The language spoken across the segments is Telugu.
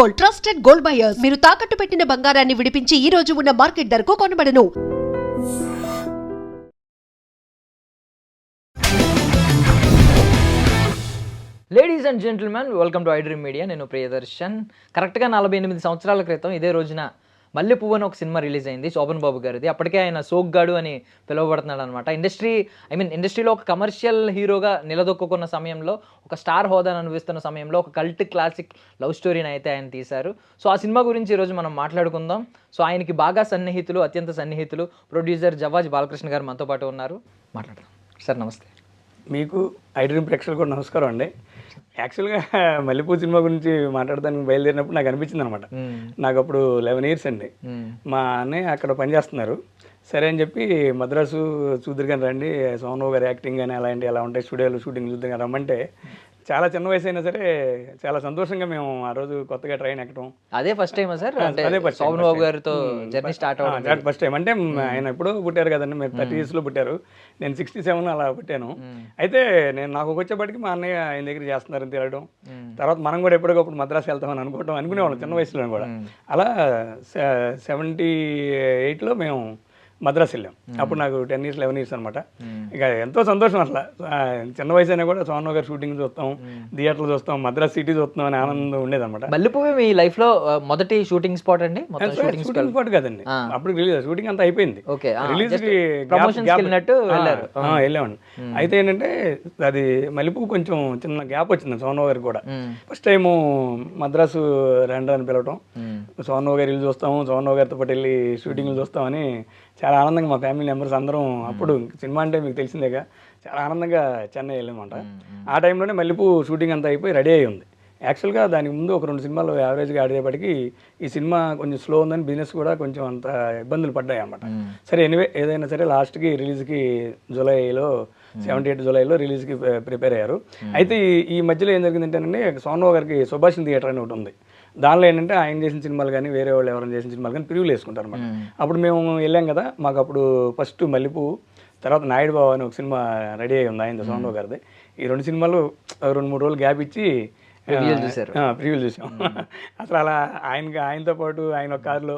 Gold, trusted gold buyers. మీరు తాకట్టు పెట్టిన బంగారాన్ని విడిపించి ఈ రోజు ఉన్న మార్కెట్ ధరకు కొనబడను. Ladies and gentlemen, welcome to iDream Media. నేను ప్రియదర్శన్. కరెక్ట్గా 48 సంవత్సరాల క్రితం ఇదే రోజున మల్లె పువ్వు అని ఒక సినిమా రిలీజ్ అయింది, శోభన్ బాబు గారిది. అప్పటికే ఆయన సోగ్గాడు అని పిలువబడుతున్నాడు అనమాట. ఇండస్ట్రీలో ఒక కమర్షియల్ హీరోగా నిలదొక్కున్న సమయంలో, ఒక స్టార్ హోదాను అనుభవిస్తున్న సమయంలో ఒక కల్ట్ క్లాసిక్ లవ్ స్టోరీని అయితే ఆయన తీశారు. సో ఆ సినిమా గురించి ఈరోజు మనం మాట్లాడుకుందాం. సో ఆయనకి బాగా సన్నిహితులు, అత్యంత సన్నిహితులు ప్రొడ్యూసర్ జవ్వాజ్ బాలకృష్ణ గారు మనతో పాటు ఉన్నారు. మాట్లాడదాం. సార్ నమస్తే. మీకు ఐడ్రీమ్ ప్రేక్షకులకు కూడా నమస్కారం అండి. యాక్చువల్గా మల్లెపూ సినిమా గురించి మాట్లాడడానికి బయలుదేరినప్పుడు నాకు అనిపించింది అనమాట. నాకు అప్పుడు 11 years అండి. మా అన్నయ్య అక్కడ పనిచేస్తున్నారు. సరే అని చెప్పి మద్రాసు చూద్దరు కానీ రండి, సోమరావు గారి యాక్టింగ్ కానీ అలాంటి ఎలా ఉంటాయి స్టూడియోలో షూటింగ్ చూద్దరు కానీ రమ్మంటే, చాలా చిన్న వయసు అయినా సరే చాలా సంతోషంగా మేము ఆ రోజు కొత్తగా ట్రైన్ ఎక్కడం. అదే ఫస్ట్ టైం సార్? అదే ఫస్ట్ శోభన్ బాబు గారితో జర్నీ స్టార్ట్ అవ్వడం ఫస్ట్ టైం. అంటే ఆయన ఎప్పుడో పుట్టారు కదండి, మీరు 30 years పుట్టారు, నేను 67 అలా పుట్టాను. అయితే నేను నాకు వచ్చేప్పటికి మా అన్నయ్య ఆయన దగ్గర చేస్తున్నారని తెలియడం, తర్వాత మనం కూడా ఎప్పటికప్పుడు మద్రాసు వెళ్తామని అనుకునేవాళ్ళం చిన్న వయసులో కూడా. అలా 78లో మేము మద్రాసు వెళ్ళాం. అప్పుడు నాకు 10 years 11 years అనమాట. ఇక ఎంతో సంతోషం అసలు. చిన్న వయసు అయినా కూడా సోమరావు గారు షూటింగ్ చూస్తాం, థియేటర్లు చూస్తాం, మద్రాసు సిటీ చూస్తాం అని ఆనందం ఉండేదన్నమాట. మల్లెపువ్వు మీ లైఫ్ లో మొదటి షూటింగ్ స్పాట్ అండి? షూటింగ్ స్పాట్ కదండి, అప్పుడు షూటింగ్ అంతా అయిపోయింది. రిలీజ్ కి వెళ్ళామండి. అయితే ఏంటంటే అది మల్లెపువ్వు కొంచెం చిన్న గ్యాప్ వచ్చింది సోమరావు గారికి కూడా. ఫస్ట్ టైం మద్రాసు రండి అని పిలవటం, సోమరావు గారు ఇల్లు చూస్తాము, సోమరావు గారితో పాటు వెళ్ళి షూటింగ్లు చూస్తామని చాలా ఆనందంగా మా ఫ్యామిలీ మెంబర్స్ అందరం, అప్పుడు సినిమా అంటే మీకు తెలిసిందేగా, చాలా ఆనందంగా చెన్నై వెళ్ళామంట. ఆ టైంలోనే మల్లెపువ్వు షూటింగ్ అంతా అయిపోయి రెడీ అయ్యి ఉంది. యాక్చువల్గా దానికి ముందు ఒక 2 సినిమాలు యావరేజ్గా ఆడేపటికి ఈ సినిమా కొంచెం స్లో ఉందని బిజినెస్ కూడా కొంచెం అంత ఇబ్బందులు పడ్డాయి అన్నమాట. సరే ఎనివే ఏదైనా సరే లాస్ట్కి రిలీజ్కి జూలైలో 78 జూలైలో రిలీజ్కి ప్రిపేర్ అయ్యారు. అయితే ఈ మధ్యలో ఏం జరిగిందంటేనండి, సోమరావు గారికి సుభాషిణి థియేటర్ అని ఒకటి ఉంది. దానిలో ఏంటంటే ఆయన చేసిన సినిమాలు కానీ వేరే వాళ్ళు ఎవరైనా చేసిన సినిమాలు కానీ ప్రివ్యూలు వేసుకుంటారు అనమాట. అప్పుడు మేము వెళ్ళాం కదా, మాకు అప్పుడు ఫస్ట్ మల్లెపువ్వు, తర్వాత నాయుడు బాబు అని ఒక సినిమా రెడీ అయ్యి ఉంది ఆయన సోమరావు గారిది. ఈ 2 సినిమాలు 2-3 రోజులు గ్యాప్ ఇచ్చి ప్రివ్యూలు చూసాం. అసలు అలా ఆయనతో పాటు ఆయన ఒక కారులో,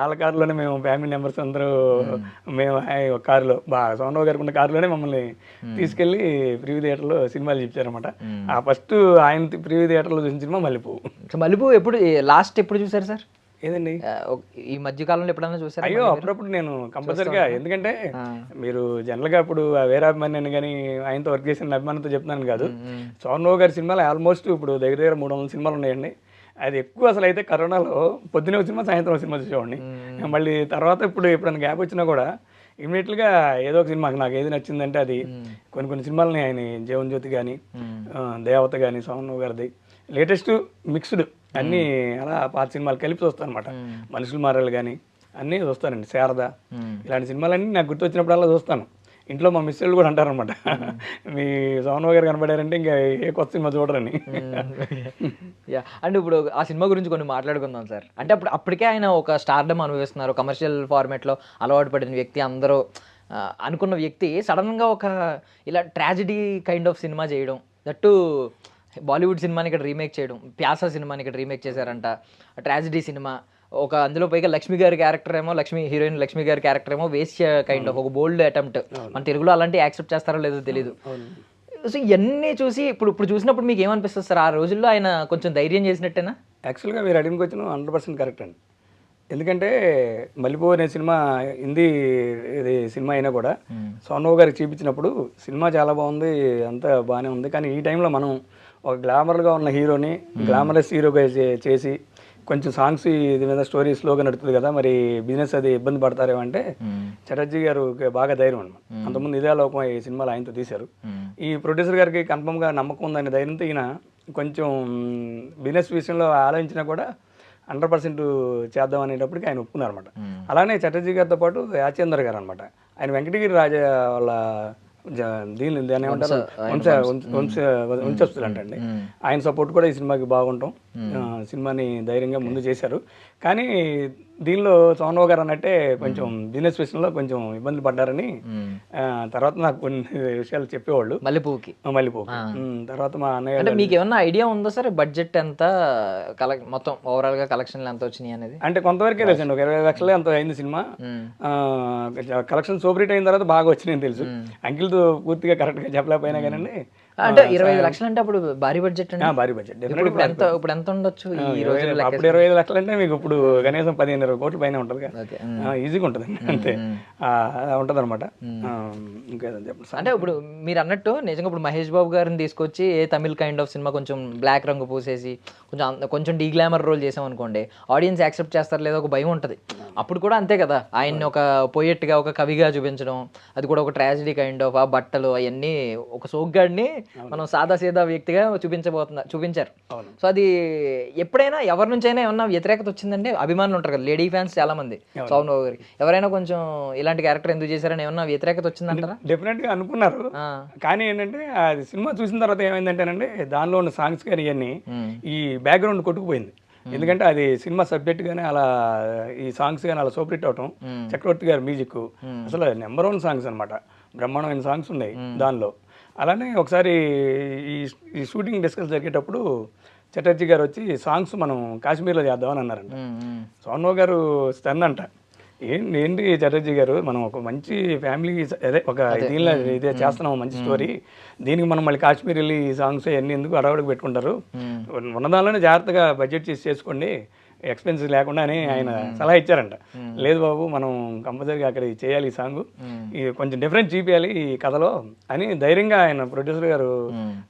వాళ్ళ కారులోనే మేము ఫ్యామిలీ మెంబర్స్ అందరూ, మేము ఒక కారులో సోమరావు గారికి ఉన్న కారులోనే మమ్మల్ని తీసుకెళ్ళి ప్రివ్యూ థియేటర్లో సినిమాలు చూపించారనమాట. ఆ ఫస్ట్ ఆయన ప్రివ్యూ థియేటర్లో చూసిన సినిమా మల్లెపువ్వు. మల్లెపువ్వు ఎప్పుడు లాస్ట్ ఎప్పుడు చూసారు సార్? ఏదండి ఈ మధ్య కాలంలో ఎప్పుడైనా చూసారు? అయ్యో అప్పుడప్పుడు నేను కంపల్సరీగా, ఎందుకంటే మీరు జనరల్గా ఇప్పుడు వేరే అభిమాని కానీ ఆయనతో వర్క్ చేసిన అభిమానంతో చెప్తున్నాను కాదు, సోమరావు గారి సినిమాలు ఆల్మోస్ట్ ఇప్పుడు దగ్గర 300 సినిమాలు ఉన్నాయండి. అది ఎక్కువ అసలు అయితే కరోనాలో పొద్దునే ఒక సినిమా, సాయంత్రం ఒక సినిమా చూసేవాడిని. మళ్ళీ తర్వాత ఇప్పుడు ఎప్పుడైనా గ్యాప్ వచ్చినా కూడా ఇమీడియట్గా ఏదో ఒక సినిమా నాకు ఏది నచ్చిందంటే అది, కొన్ని సినిమాలని ఆయన జీవన్ జ్యోతి కానీ, దేవత కానీ, సోమరావు గారిది లేటెస్ట్ మిక్స్డ్ అన్నీ అలా పాత సినిమాలు కలిపి చూస్తాను అనమాట. మనుషులు మారాలి కానీ అన్నీ చూస్తానండి. శారద ఇలాంటి సినిమాలన్నీ నాకు గుర్తు వచ్చినప్పుడల్లా చూస్తాను. ఇంట్లో మా మిస్సెళ్ళు కూడా అంటారనమాట, మీ సోమరావు గారు కనబడారంటే ఇంకా ఏ కొత్త సినిమా చూడరని. అంటే ఇప్పుడు ఆ సినిమా గురించి కొన్ని మాట్లాడుకుందాం సార్. అంటే అప్పటికే ఆయన ఒక స్టార్డమ్ అనుభవిస్తున్నారు, కమర్షియల్ ఫార్మాట్లో అలవాటు పడిన వ్యక్తి, అందరూ అనుకున్న వ్యక్తి సడన్గా ఒక ఇలా ట్రాజడీ కైండ్ ఆఫ్ సినిమా చేయడం, దట్టు బాలీవుడ్ సినిమాని ఇక్కడ రీమేక్ చేయడం, ప్యాసా సినిమాని ఇక్కడ రీమేక్ చేశారంట, ట్రాజడీ సినిమా. ఒక అందులో పైగా లక్ష్మి గారి క్యారెక్టర్ ఏమో, హీరోయిన్ లక్ష్మి గారి క్యారెక్టర్ ఏమో వేస్ట్ కైండ్ ఆఫ్ ఒక బోల్డ్ అటెంప్ట్. మన తెలుగులో అలాంటి యాక్సెప్ట్ చేస్తారో లేదో తెలీదు. సో ఇవన్నీ చూసి ఇప్పుడు చూసినప్పుడు మీకు ఏమనిపిస్తుంది సార్? ఆ రోజుల్లో ఆయన కొంచెం ధైర్యం చేసినట్టేనా? యాక్చువల్గా మీరు అడిగిన క్వశ్చన్ 100% కరెక్ట్ అండి. ఎందుకంటే మల్లెపువ్వు అనే సినిమా హిందీ ఇది సినిమా అయినా కూడా సోమరావు గారికి చూపించినప్పుడు సినిమా చాలా బాగుంది, అంతా బాగానే ఉంది. కానీ ఈ టైంలో మనం ఒక గ్లామర్గా ఉన్న హీరోని గ్లామరస్ హీరోగా చేసి కొంచెం సాంగ్స్ ఇది మీద స్టోరీ స్లోగా నడుతుంది కదా, మరి బిజినెస్ అది ఇబ్బంది పడతారేమో అంటే చటర్జీ గారు బాగా ధైర్యం అనమాట. అంతకుముందు ఇదే లోకం ఈ సినిమాలు ఆయనతో తీశారు. ఈ ప్రొడ్యూసర్ గారికి కన్ఫర్మ్గా నమ్మకం ఉందనే ధైర్యంతో ఈయన కొంచెం బిజినెస్ విషయంలో ఆలోచించినా కూడా 100% చేద్దాం అనేటప్పటికి ఆయన ఒప్పుకున్నారు అనమాట. అలానే చటర్జీ గారితో పాటు యాచేందర్ గారు అనమాట, ఆయన వెంకటగిరి రాజా వాళ్ళ దాన్ని ఏమంటారు వంశస్థులు అంటండి. ఆయన సపోర్ట్ కూడా ఈ సినిమాకి బాగుంటాం. సినిమాని ధైర్యంగా ముందు చేశారు. కానీ దీనిలో సోనో గారు అన్నట్టే కొంచెం బిజినెస్ విషయంలో కొంచెం ఇబ్బందులు పడ్డారని తర్వాత నాకు కొన్ని విషయాలు చెప్పేవాళ్ళు. మల్లెపువ్వుకి మళ్ళీపో తర్వాత మా అన్నయ్య అంటే మీకు ఏమన్నా ఐడియా ఉందా సార్ బడ్జెట్ ఎంత మొత్తం ఓవరాల్ గా కలెక్షన్లు ఎంత వచ్చినాయి అనేది? అంటే కొంతవరకే తెలుసండి, ఒక 20 లక్షలే అంత అయింది సినిమా. కలెక్షన్ సూపర్ హిట్ అయిన తర్వాత బాగా వచ్చినాయని తెలుసు. అంకిల్తో పూర్తిగా కరెక్ట్గా చెప్పలేకపోయినా కానీ అంటే 25 లక్షలు అంటే అప్పుడు భారీ బడ్జెట్ అండి. భారీ బడ్జెట్. ఇప్పుడు ఎంత ఉండొచ్చు ఈ రోజుల్లో? అప్పుడు 25 లక్షలు అంటే మీకు ఇప్పుడు కనీసం 15-20 కోట్ల పైన ఉంటుంది, ఈజీగా ఉంటుంది అంతే ఉంటుంది అనమాట. ఇంకా చెప్పండి. అంటే ఇప్పుడు మీరు అన్నట్టు నిజంగా ఇప్పుడు మహేష్ బాబు గారిని తీసుకొచ్చి ఏ తమిళ్ కైండ్ ఆఫ్ సినిమా కొంచెం బ్లాక్ రంగు పూసేసి కొంచెం డీగ్లామర్ రోల్ చేసాం అనుకోండి, ఆడియన్స్ యాక్సెప్ట్ చేస్తారు లేదా ఒక భయం ఉంటుంది. అప్పుడు కూడా అంతే కదా, ఆయన్ని ఒక పోయెట్గా ఒక కవిగా చూపించడం, అది కూడా ఒక ట్రాజడీ కైండ్ ఆఫ్, ఆ బట్టలు అవన్నీ ఒక సోగ్గాడిని మనం సాదా సీదా వ్యక్తిగా చూపించారు. సో అది ఎప్పుడైనా ఎవరి నుంచి అయినా ఏమన్నా వ్యతిరేకత వచ్చిందంటే, అభిమానులు ఉంటారు కదా, లేడీ ఫ్యాన్స్ చాలా మంది సోనో గారికి, ఎవరైనా కొంచెం ఇలాంటి క్యారెక్టర్ ఎందుకు చేశారని ఏమన్నా వ్యతిరేకత వచ్చిందంటారా? డెఫినెట్ గా అనుకున్నారు. కానీ ఏంటంటే అది సినిమా చూసిన తర్వాత ఏమైందంటేనండి, దానిలో ఉన్న సాంగ్స్ కానీ ఇవన్నీ ఈ బ్యాక్గ్రౌండ్ కొట్టుకుపోయింది. ఎందుకంటే అది సినిమా సబ్జెక్ట్ గానీ అలా ఈ సాంగ్స్ కానీ అలా సూపర్ హిట్ అవటం, చక్రవర్తి గారి మ్యూజిక్ అసలు నెంబర్ 1 సాంగ్స్ అనమాట, బ్రహ్మాండమైన సాంగ్స్ ఉన్నాయి దానిలో. అలానే ఒకసారి ఈ షూటింగ్ డిస్కస్ జరిగేటప్పుడు చటర్జీ గారు వచ్చి సాంగ్స్ మనం కాశ్మీర్లో చేద్దామని అన్నారంట. సోనో గారు స్టన్ అంట, ఏంటి చటర్జీ గారు, మనం ఒక మంచి ఫ్యామిలీ అదే ఒక దీనిలో ఇదే చేస్తున్నాం, మంచి స్టోరీ, దీనికి మనం మళ్ళీ కాశ్మీర్ వెళ్ళి ఈ సాంగ్స్ అన్నీ ఎందుకు అడవుడికి పెట్టుకుంటారు, ఉన్నదానిలోనే జాగ్రత్తగా బడ్జెట్ చేసుకోండి, ఎక్స్పెన్సివ్ లేకుండా అని ఆయన సలహా ఇచ్చారంట. లేదు బాబు, మనం కంపల్సరీగా అక్కడ చేయాలి, ఈ సాంగ్ ఇది కొంచెం డిఫరెంట్ చూపించాలి ఈ కథలో అని ధైర్యంగా ఆయన ప్రొడ్యూసర్ గారు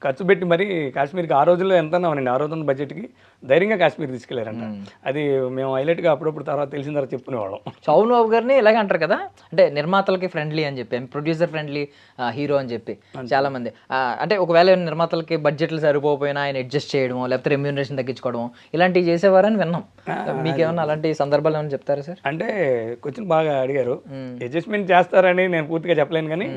ఖర్చు పెట్టి మరి కాశ్మీర్కి ఆ రోజుల్లో ఎంత ఉన్నామనండి, ఆ రోజున్న బడ్జెట్కి ధైర్యంగా కాశ్మీర్ తీసుకెళ్లారంట. అది మేము హైలైట్గా అప్పుడప్పుడు తర్వాత తెలిసిన తర్వాత చెప్పుకునేవాళ్ళం. సోనో బాబు గారిని ఇలాగే అంటారు కదా, అంటే నిర్మాతలకి ఫ్రెండ్లీ అని చెప్పి, ప్రొడ్యూసర్ ఫ్రెండ్లీ హీరో అని చెప్పి చాలా మంది. అంటే ఒకవేళ నిర్మాతలకి బడ్జెట్లు సరిపోయినా ఆయన అడ్జస్ట్ చేయడమో, లేకపోతే రెమ్యూనరేషన్ తగ్గించుకోవడం ఇలాంటివి చేసేవారని విన్నాం. మీకేమన్నా అలాంటి సందర్భాలు ఏమైనా చెప్తారా సార్? అంటే క్వశ్చన్ బాగా అడిగారు. అడ్జస్ట్మెంట్ చేస్తారని నేను పూర్తిగా చెప్పలేను, కానీ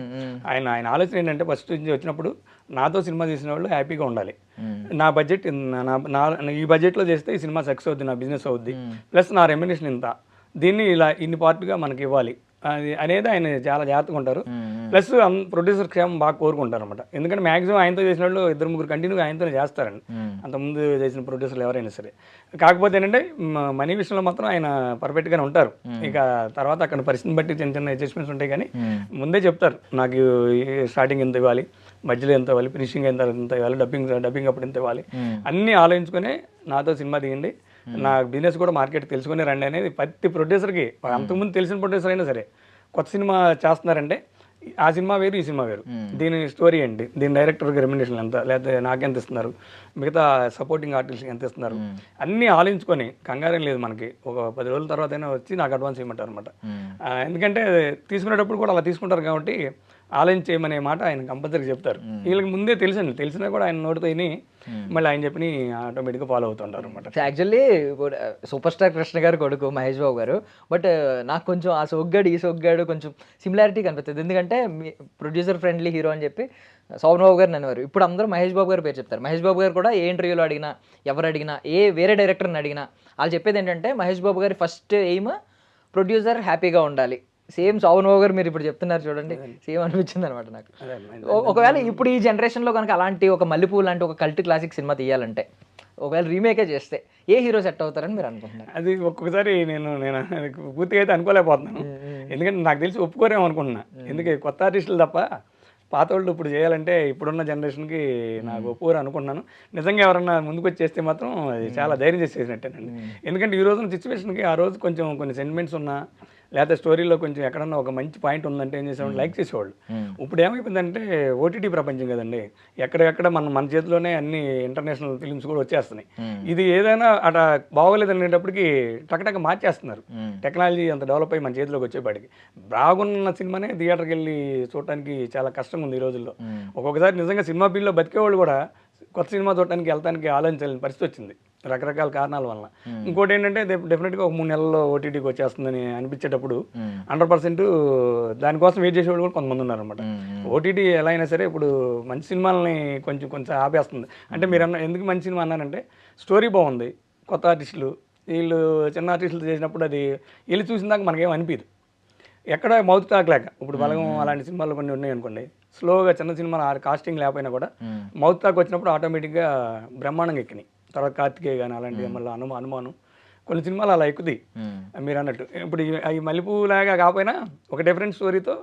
ఆయన ఆలోచన ఏంటంటే ఫస్ట్ నుంచి వచ్చినప్పుడు నాతో సినిమా తీసిన వాళ్ళు హ్యాపీగా ఉండాలి, నా బడ్జెట్ ఈ బడ్జెట్లో చేస్తే ఈ సినిమా సక్సెస్ అవుద్ది, నా బిజినెస్ అవుద్ది, ప్లస్ నా రెమ్యునరేషన్ ఇంత, దీన్ని ఇలా ఇన్ని పార్ట్గా మనకి ఇవ్వాలి అది అనేది ఆయన చాలా జాగ్రత్తగా ఉంటారు. ప్లస్ ప్రొడ్యూసర్ క్షేమం బాగా కోరుకుంటారు అనమాట. ఎందుకంటే మాక్సిమం ఆయనతో చేసిన వాళ్ళు 2-3 కంటిన్యూగా ఆయనతోనే చేస్తారండి, అంతకుముందు చేసిన ప్రొడ్యూసర్లు ఎవరైనా సరే. కాకపోతే ఏంటంటే మనీ విషయంలో మాత్రం ఆయన పర్ఫెక్ట్గానే ఉంటారు. ఇక తర్వాత అక్కడ పరిస్థితిని బట్టి చిన్న చిన్న అడ్జస్ట్మెంట్స్ ఉంటాయి, కానీ ముందే చెప్తారు నాకు స్టార్టింగ్ ఎంత ఇవ్వాలి, మధ్యలో ఎంత ఇవ్వాలి, ఫినిషింగ్ ఎంత ఇవ్వాలి, డబ్బింగ్ అప్పుడు ఎంత ఇవ్వాలి, అన్నీ ఆలోచించుకొని నాతో సినిమా తీయండి, నా బిజినెస్ కూడా మార్కెట్ తెలుసుకుని రండి అనేది ప్రతి ప్రొడ్యూసర్కి. అంతకుముందు తెలిసిన ప్రొడ్యూసర్ అయినా సరే కొత్త సినిమా చేస్తున్నారంటే ఆ సినిమా వేరు, ఈ సినిమా వేరు, దీని స్టోరీ ఏంటి, దీని డైరెక్టర్కి రెమ్యునరేషన్ ఎంత, లేకపోతే నాకెంత ఇస్తున్నారు, మిగతా సపోర్టింగ్ ఆర్టిస్ట్కి ఎంత ఇస్తున్నారు, అన్నీ ఆలోచించుకొని, కంగారేం లేదు మనకి, ఒక 10 రోజుల తర్వాత అయినా వచ్చి నాకు అడ్వాన్స్ ఇవ్వమంటారు అనమాట. ఎందుకంటే తీసుకునేటప్పుడు కూడా అలా తీసుకుంటారు కాబట్టి ఆలోచించేయమనే మాట ఆయన కంపల్సరీ చెప్తారు. వీళ్ళకి ముందే తెలిసినా కూడా ఆయన నోటితో విని మళ్ళీ ఆయన చెప్పి ఆటోమేటిక్గా ఫాలో అవుతుంటారు అనమాట. యాక్చువల్లీ సూపర్ స్టార్ కృష్ణ గారు కొడుకు మహేష్ బాబు గారు, బట్ నాకు కొంచెం ఆ సోగ్గాడు ఈ సోగ్గాడు కొంచెం సిమిలారిటీ కనిపిస్తుంది. ఎందుకంటే ప్రొడ్యూసర్ ఫ్రెండ్లీ హీరో అని చెప్పి సోనో బాబు గారిని అనేవారు. ఇప్పుడు అందరూ మహేష్ బాబు గారు పేరు చెప్తారు. మహేష్ బాబు గారు కూడా ఏ ఇంటర్వ్యూలో అడిగినా, ఎవరు అడిగినా, వేరే డైరెక్టర్ని అడిగినా వాళ్ళు చెప్పేది ఏంటంటే మహేష్ బాబు గారి ఫస్ట్ ఎయిమ్ ప్రొడ్యూసర్ హ్యాపీగా ఉండాలి. సేమ్ సోనో బాబు గారు మీరు ఇప్పుడు చెప్తున్నారు చూడండి, సేమ్ అనిపించింది అనమాట నాకు. ఒకవేళ ఇప్పుడు ఈ జనరేషన్లో కనుక అలాంటి ఒక మల్లెపూ లాంటి ఒక కల్ట్ క్లాసిక్ సినిమా తీయాలంటే, ఒకవేళ రీమేకే చేస్తే ఏ హీరో సెట్ అవుతారని మీరు అనుకుంటున్నారు? అది ఒక్కొక్కసారి నేను పూర్తిగా అయితే అనుకోలేకపోతున్నాను. ఎందుకంటే నాకు తెలిసి ఒప్పుకోరేమో అనుకుంటున్నా. ఎందుకంటే కొత్త ఆర్టిస్టులు తప్ప పాత వాళ్ళు ఇప్పుడు చేయాలంటే ఇప్పుడున్న జనరేషన్కి నాకు ఒప్పుకోరు అనుకుంటున్నాను. నిజంగా ఎవరన్నా ముందుకు వచ్చి చేస్తే మాత్రం అది చాలా ధైర్యం చేసేసినట్టేనండి. ఎందుకంటే ఈ రోజున సిచ్యువేషన్కి ఆ రోజు కొంచెం కొన్ని సెంటిమెంట్స్ ఉన్నా, లేకపోతే స్టోరీలో కొంచెం ఎక్కడన్నా ఒక మంచి పాయింట్ ఉందంటే ఏం చేసేవాళ్ళు, లైక్ చేసేవాళ్ళు. ఇప్పుడు ఏమైపోయిందంటే ఓటీటీ ప్రపంచం కదండి, ఎక్కడెక్కడ మన చేతిలోనే అన్ని ఇంటర్నేషనల్ ఫిల్మ్స్ కూడా వచ్చేస్తున్నాయి. ఇది ఏదైనా అట బాగోలేదు అనేటప్పటికి టకటక మార్చేస్తున్నారు. టెక్నాలజీ అంత డెవలప్ అయ్యి మన చేతిలోకి వచ్చేపాటికి బాగున్న సినిమానే థియేటర్కి వెళ్ళి చూడటానికి చాలా కష్టంగా ఉంది ఈ రోజుల్లో. ఒక్కొక్కసారి నిజంగా సినిమా ఫీల్డ్లో బతికేవాళ్ళు కూడా కొత్త సినిమా చూడటానికి వెళ్తానికి ఆలోచించాలని పరిస్థితి వచ్చింది. రకరకాల కారణాల వల్ల. ఇంకోటి ఏంటంటే డెఫినెట్గా ఒక 3 నెలల్లో ఓటీటీకి వచ్చేస్తుందని అనిపించేటప్పుడు 100% దానికోసం వెయిట్ చేసేవాళ్ళు కూడా కొంతమంది ఉన్నారనమాట. ఓటీటీ ఎలా అయినా సరే ఇప్పుడు మంచి సినిమాలని కొంచెం ఆపేస్తుంది. అంటే మీరు ఎందుకు మంచి సినిమా అన్నారంటే స్టోరీ బాగుంది, కొత్త ఆర్టిస్టులు, వీళ్ళు చిన్న ఆర్టిస్టులు చేసినప్పుడు అది వీళ్ళు చూసిన దాకా మనకేం అనిపించదు. ఎక్కడ మౌత్ టాక్ లేక ఇప్పుడు బలగం అలాంటి సినిమాలు కొన్ని ఉన్నాయి అనుకోండి, స్లోగా చిన్న సినిమాలు కాస్టింగ్ లేకపోయినా కూడా మౌత్ టాక్ వచ్చినప్పుడు ఆటోమేటిక్గా బ్రహ్మాండంగా ఎక్కినాయి. తర్వాత కార్తికేయ కానీ అలాంటివి మళ్ళీ అనుమానం కొన్ని సినిమాలు అలా ఎక్కుతాయి మీరు అన్నట్టు. ఇప్పుడు ఈ మల్లెపువ్వు లాగా కాకపోయినా ఒక డిఫరెంట్ స్టోరీతో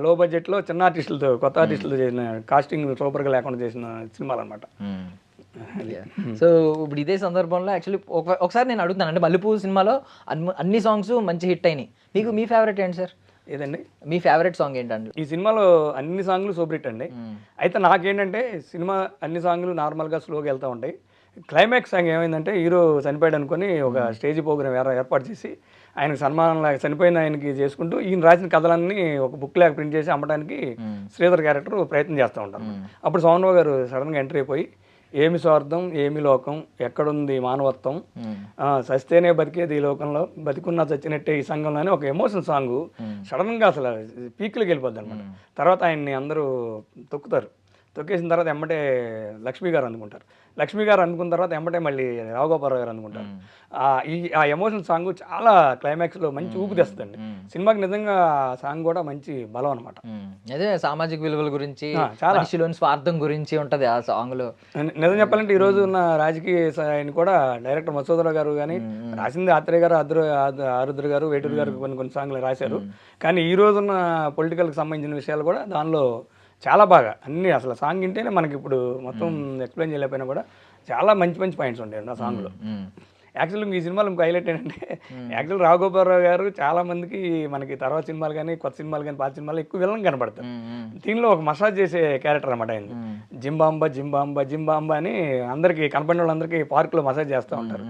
లో బడ్జెట్లో చిన్న ఆర్టిస్టులతో కొత్త ఆర్టిస్టులతో చేసిన కాస్టింగ్ సూపర్గా లేకుండా చేసిన సినిమాలు అనమాట. సో ఇప్పుడు ఇదే సందర్భంలో యాక్చువల్లీ ఒకసారి నేను అడుగుతాను, అంటే మల్లెపువ్వు సినిమాలో అన్ని సాంగ్స్ మంచి హిట్ అయినాయి, మీకు మీ ఫేవరెట్ ఏంటి సార్? ఏదండి మీ ఫేవరెట్ సాంగ్ ఏంటండి? ఈ సినిమాలో అన్ని సాంగ్లు సూపర్ హిట్ అండి. అయితే నాకేంటంటే సినిమా అన్ని సాంగ్లు నార్మల్గా స్లోగా వెళ్తూ ఉంటాయి. క్లైమాక్స్ సాంగ్ ఏమైందంటే హీరో చనిపోయాడు అనుకుని ఒక స్టేజ్ ప్రోగ్రామ్ ఏర్పాటు చేసి ఆయనకు సన్మానంలాగా చనిపోయిన ఆయనకి చేసుకుంటూ ఈయన రాసిన కథలన్నీ ఒక బుక్ లాగా ప్రింట్ చేసి అమ్మడానికి శ్రీధర్ క్యారెక్టర్ ప్రయత్నం చేస్తూ ఉంటారు. అప్పుడు సోమరావు గారు సడన్గా ఎంట్రీ అయిపోయి ఏమి స్వార్థం ఏమి లోకం ఎక్కడుంది మానవత్వం సస్తేనే బతికేది ఈ లోకంలో బతికున్నా చచ్చినట్టే ఈ సంఘంలోనే ఒక ఎమోషన్ సాంగ్ సడన్గా అసలు పీక్లోకి వెళ్ళిపోద్ది అనమాట. తర్వాత ఆయన్ని అందరూ తొక్కేసిన తర్వాత ఎమ్మటే లక్ష్మీ గారు అందుకుంటారు. లక్ష్మీ గారు అనుకున్న తర్వాత ఎమ్మటే మళ్ళీ రావుగోపాలరావు గారు అనుకుంటారు. ఆ ఎమోషనల్ సాంగ్ చాలా క్లైమాక్స్లో మంచి ఊపు తెస్తుందండి సినిమాకి. నిజంగా సాంగ్ కూడా మంచి బలం అనమాట. అదే సామాజిక విలువల గురించి, మనిషిలోని స్వార్థం గురించి ఉంటుంది ఆ సాంగ్లో. నిజం చెప్పాలంటే ఈ రోజు ఉన్న రాజకీయ ఆయన కూడా డైరెక్టర్ మసూదరావు గారు కానీ రాసింది ఆత్రేయ గారు, ఆరుద్ర గారు, వేటూరు గారు కొన్ని సాంగ్లు రాశారు. కానీ ఈ రోజున్న పొలిటికల్కి సంబంధించిన విషయాలు కూడా దానిలో చాలా బాగా అన్నీ అసలు సాంగ్ వింటేనే మనకి ఇప్పుడు మొత్తం ఎక్స్ప్లెయిన్ చేయలేకపోయినా కూడా చాలా మంచి పాయింట్స్ ఉంటాయి ఆ సాంగ్లో. యాక్చువల్గా ఈ సినిమాలో ఇంకో హైలైట్ ఏంటంటే యాక్చువల్ రావుగోపాలరావు గారు చాలా మందికి మనకి తర్వాత సినిమాలు కానీ కొత్త సినిమాలు కానీ పాత సినిమాలు ఎక్కువ విలన్ కనబడతారు. దీనిలో ఒక మసాజ్ చేసే క్యారెక్టర్ అనమాట ఆయన. జింబాంబా జింబాంబా జింబాంబా అని అందరికీ కనపడిన వాళ్ళందరికీ పార్కులో మసాజ్ చేస్తూ ఉంటారు.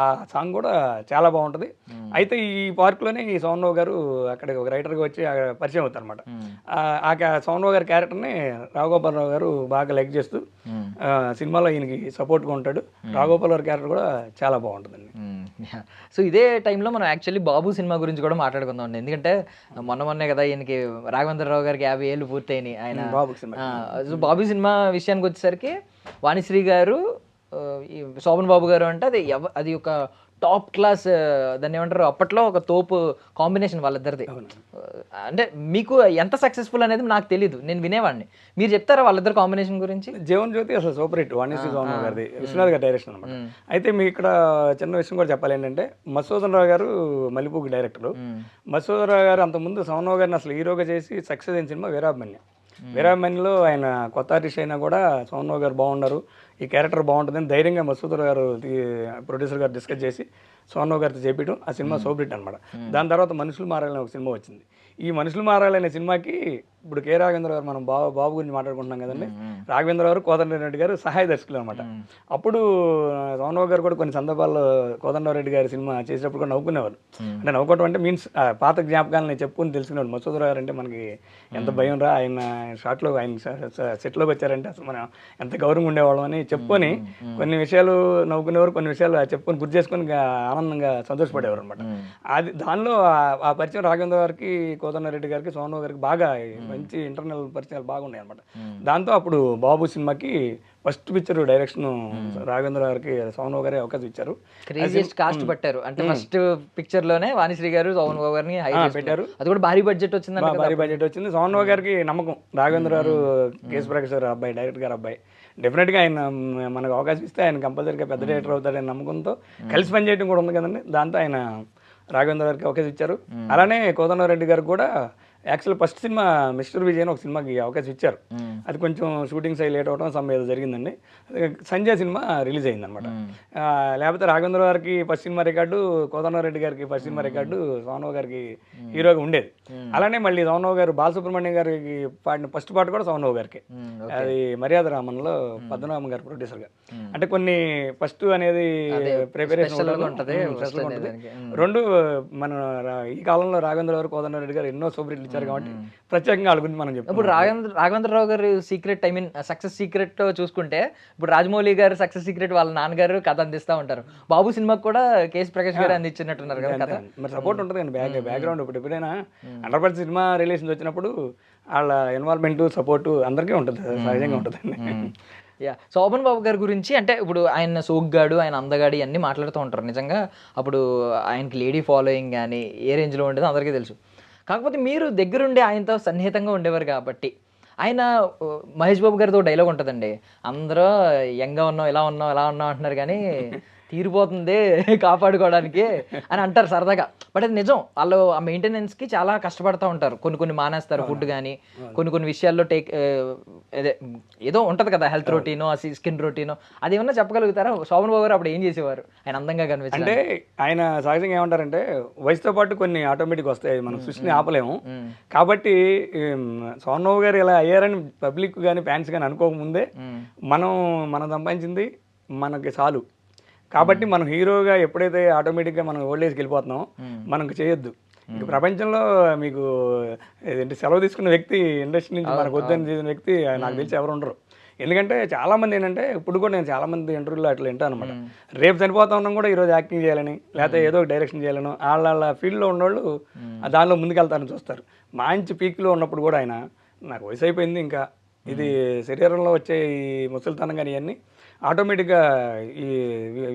ఆ సాంగ్ కూడా చాలా బాగుంటుంది. అయితే ఈ పార్కులోనే ఈ సోమరావు గారు అక్కడికి ఒక రైటర్గా వచ్చి పరిచయం అవుతారు అనమాట. ఆ సోమరావు గారి క్యారెక్టర్ని రావుగోపాలరావు గారు బాగా లైక్ చేస్తూ సినిమాలో ఈయనకి సపోర్ట్గా ఉంటాడు. రావుగోపాలరావు క్యారెక్టర్ కూడా చాలా బాగుంటుంది. సో ఇదే టైంలో మనం యాక్చువల్లీ బాబు సినిమా గురించి కూడా మాట్లాడుకుందాం అండి. ఎందుకంటే మొన్నే కదా ఈయనకి రాఘవేంద్రరావు గారికి 50 ఏళ్ళు పూర్తయినాయి. ఆయన బాబు సినిమా విషయానికి వచ్చేసరికి వాణిశ్రీ గారు, శోభన్ బాబు గారు అంటే అది ఒక టాప్ క్లాస్, దాన్ని ఏమంటారు అప్పట్లో ఒక తోపు కాంబినేషన్ వాళ్ళిద్దరిది. అంటే మీకు ఎంత సక్సెస్ఫుల్ అనేది నాకు తెలియదు, నేను వినేవాడిని. మీరు చెప్తారా వాళ్ళిద్దరు కాంబినేషన్ గురించి? జీవన్ జ్యోతి అసలు సూపర్ హిట్, వాణిశ్రీ సోమరావు గారిది, విశ్వనాథ్ గారి డైరెక్షన్ అనమాట. అయితే మీ ఇక్కడ చిన్న విషయం కూడా చెప్పాలి ఏంటంటే మధుసూదన్ రావు గారు మల్లెపువ్వుకి డైరెక్టర్. మధుసూదన్ రావు గారు అంతకుముందు సోమరావు గారిని అసలు హీరోగా చేసి సక్సెస్ అయిన సినిమా వీరాభిమన్యులో ఆయన కొత్త ఆర్టిస్ట్ అయినా కూడా సోమరావు గారు బాగున్నారు, ఈ క్యారెక్టర్ బాగుంటుందని ధైర్యంగా మసూదర్ గారు ప్రొడ్యూసర్ గారు డిస్కస్ చేసి సోమరావు గారితో చేపించడం ఆ సినిమా సూపర్ హిట్ అనమాట. దాని తర్వాత మనుషులు మారాలనే ఒక సినిమా వచ్చింది. ఈ మనుషులు మారాలనే సినిమాకి ఇప్పుడు కె రాఘవేంద్ర గారు మనం బాబు గురించి మాట్లాడుకుంటున్నాం కదండి, రాఘవేంద్ర గారు కోదండరెడ్డి గారు సహాయ దర్శకులు అనమాట. అప్పుడు సోమరావు గారు కూడా కొన్ని సందర్భాల్లో కోదండరెడ్డి గారి సినిమా చేసేటప్పుడు కూడా నవ్వుకునేవారు. అంటే నవ్వుకోవడం అంటే మీన్స్ పాత జ్ఞాపకాలని చెప్పుకుని తెలుసుకునేవాడు. మసూదర్ గారు అంటే మనకి ఎంత భయం రా, ఆయన షాట్లో ఆయన సెట్లోకి వచ్చారంటే అసలు మనం ఎంత గౌరవం ఉండేవాళ్ళం అని చెప్పుకొని కొన్ని విషయాలు నవ్వుకునేవారు, కొన్ని విషయాలు చెప్పుకొని గుర్తు చేసుకొని ఆనందంగా సంతోషపడేవారు అనమాట. అది దానిలో ఆ పరిచయం రాఘవేంద్ర గారికి, కోదండరెడ్డి గారికి, సోమరావు గారికి బాగా మంచి ఇంటర్నల్ పరిచయాలు బాగున్నాయి అనమాట. దాంతో అప్పుడు బాబు సినిమాకి ఫస్ట్ పిక్చర్ డైరెక్షన్ రాఘవేంద్ర గారికి సోమరావు గారే అవకాశం ఇచ్చారు. క్రేజియస్ట్ కాస్ట్ పెట్టారు. అంటే ఫస్ట్ పిక్చర్ లోనే వాణిశ్రీ గారు సోమరావు గారిని పెట్టారు. అది కూడా భారీ బడ్జెట్ వచ్చింది. భారీ బడ్జెట్ వచ్చింది. సోమరావు గారికి నమ్మకం, రాఘవేంద్ర గారు కేసు ప్రకాష్ గారు అబ్బాయి, డైరెక్టర్ గారు అబ్బాయి, డెఫినెట్గా ఆయన మనకు అవకాశం ఇస్తే ఆయన కంపల్సరీగా పెద్ద డైరెక్టర్ అవుతాడని నమ్మకంతో కలిసి పనిచేయడం కూడా ఉంది కదండి. దాంతో ఆయన రాఘవేంద్ర గారికి అవకాశం ఇచ్చారు. అలానే కోదండరెడ్డి గారికి కూడా actual first cinema mister Vijay అని ఒక సినిమాకి అవకాశం ఇచ్చారు. అది కొంచెం షూటింగ్ సై లేట్ అవడం ఏదో జరిగిందండి. సంజయ్ సినిమా రిలీజ్ అయింది అనమాట. లేకపోతే రాఘవేంద్ర గారికి ఫస్ట్ సినిమా రికార్డు, కోదండరెడ్డి గారికి ఫస్ట్ సినిమా రికార్డు సోమరావు గారికి హీరోగా ఉండేది. అలానే మళ్ళీ సోమరావు గారు బాలసుబ్రహ్మణ్యం గారికి పాడిన ఫస్ట్ పాట కూడా సోమరావు గారికి, అది మర్యాద రామన్లో పద్మనాభం గారు ప్రొడ్యూసర్గా. అంటే కొన్ని ఫస్ట్ అనేది ప్రిపరేషన్ ఉంటుంది. రెండు మన ఈ కాలంలో రాఘవేంద్ర గారు, కోదండరెడ్డి గారు ఎన్నో సూపర్ హిట్లు వచ్చారు కాబట్టి ప్రత్యేకంగా వాళ్ళ గురించి మనం ఇప్పుడు చెప్పుకుంటాం. రాఘవేంద్రరావు గారు secret, I mean success secret చూసుకుంటే ఇప్పుడు రాజమౌళి గారు సక్సెస్ సీక్రెట్ వాళ్ళ నాన్నగారు కథ అందిస్తూ ఉంటారు. బాబు సినిమాకి కూడా కేఎస్ ప్రకాష్ గారు అందించినట్టున్నారు కదా కథ. మరి సపోర్ట్ ఉంటుంది అండి బ్యాక్గ్రౌండ్. ఇప్పుడు ఎప్పుడైనా 100% సినిమా రిలేషన్స్ వచ్చినప్పుడు వాళ్ళ ఇన్వాల్వ్మెంట్ సపోర్ట్ అందరికీ ఉంటుంది, సహజంగా ఉంటుందండి. యా, శోభన్ బాబు గారి గురించి అంటే ఇప్పుడు ఆయన సోగ్గాడు, ఆయన అందగాడు ఇవన్నీ మాట్లాడుతూ ఉంటారు. నిజంగా అప్పుడు ఆయనకి లేడీ ఫాలోయింగ్ కానీ ఏ రేంజ్లో ఉండేదో అందరికీ తెలుసు. కాకపోతే మీరు దగ్గరుండి ఆయనతో సన్నిహితంగా ఉండేవారు కాబట్టి ఆయన మహేష్ బాబు గారితో డైలాగ్ ఉంటుందండి, అందరూ యంగ్గా ఉన్నాం, ఇలా ఉన్నాం, ఇలా ఉన్నాం అంటున్నారు కానీ తీరిపోతుంది కాపాడుకోవడానికి అని అంటారు సరదాగా. బట్ అది నిజం. వాళ్ళు ఆ మెయింటెనెన్స్కి చాలా కష్టపడుతూ ఉంటారు. కొన్ని మానేస్తారు ఫుడ్ కానీ, కొన్ని విషయాల్లో అదే ఏదో ఉంటుంది కదా హెల్త్ రొటీనో, స్కిన్ రొటీనో, అది ఏమన్నా చెప్పగలుగుతారా? శోభన్ బాబు గారు అప్పుడు ఏం చేసేవారు ఆయన అందంగా కనిపించారు అంటే? ఆయన సహజంగా ఏమంటారంటే వయసుతో పాటు కొన్ని ఆటోమేటిక్ వస్తాయి, మనం సృష్టిని ఆపలేము. కాబట్టి సోహన్ బాబు గారు ఇలా అయ్యారని పబ్లిక్ కానీ ఫ్యాన్స్ కానీ అనుకోకముందే మనం సంపాదించింది మనకి చాలు. కాబట్టి మనం హీరోగా ఎప్పుడైతే ఆటోమేటిక్గా మనం ఓల్డ్ ఏజ్కి వెళ్ళిపోతున్నామో మనకు చేయొద్దు. ఇంక ప్రపంచంలో మీకు ఏంటి సెలవు తీసుకున్న వ్యక్తి ఇండస్ట్రీ నుంచి మనకు వద్దని చేసిన వ్యక్తి నాకు తెలిసి ఎవరు ఉండరు. ఎందుకంటే చాలామంది ఏంటంటే ఇప్పుడు కూడా నేను చాలామంది ఇంటర్వ్యూలో అట్లా వింటాను అనమాట. రేపు చనిపోతా ఉన్నాం కూడా ఈరోజు యాక్టింగ్ చేయాలని, లేకపోతే ఏదో ఒక డైరెక్షన్ చేయాలను వాళ్ళ ఫీల్డ్లో ఉన్నవాళ్ళు దానిలో ముందుకెళ్తారని చూస్తారు. మంచి పీక్లో ఉన్నప్పుడు కూడా ఆయన నాకు వయసు అయిపోయింది, ఇంకా ఇది శరీరంలో వచ్చే ఈ ముసలితనం కానీ ఇవన్నీ ఆటోమేటిక్గా ఈ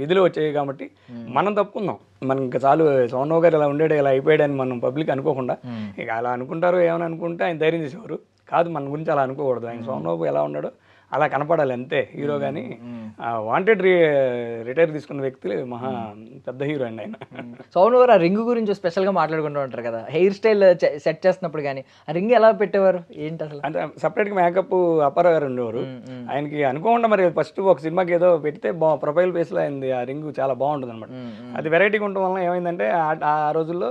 విధిలో వచ్చాయి కాబట్టి మనం తప్పుకుందాం. మనం ఇంకా చాలు, సోహన్ బాబు గారు ఇలా ఉండేడు, ఇలా అయిపోయాడని మనం పబ్లిక్ అనుకోకుండా, ఇక అలా అనుకుంటారు ఏమైనా అనుకుంటే ఆయన ధైర్యం చేసేవారు కాదు. మన గురించి అలా అనుకోకూడదు. ఆయన సోహన్ బాబు ఎలా ఉన్నాడో అలా కనపడాలి అంతే హీరో. కానీ వాంటెడ్ రిటైర్ తీసుకున్న వ్యక్తి మహా పెద్ద హీరో అండి ఆయన. సోహన్ గారు ఆ రింగ్ గురించి స్పెషల్గా మాట్లాడుకుంటూ ఉంటారు కదా, హెయిర్ స్టైల్ సెట్ చేస్తున్నప్పుడు కానీ ఆ రింగ్ ఎలా పెట్టేవారు ఏంటి అసలు? అంటే సపరేట్గా మేకప్ అప్పారావు గారు ఉండేవారు. ఆయనకి అనుకోకుండా మరి ఫస్ట్ ఒక సినిమాకి ఏదో పెడితే ప్రొఫైల్ ఫేస్లో అయింది ఆ రింగ్ చాలా బాగుంటుంది అనమాట. అది వెరైటీగా ఉండడం వల్ల ఏమైందంటే ఆ రోజులో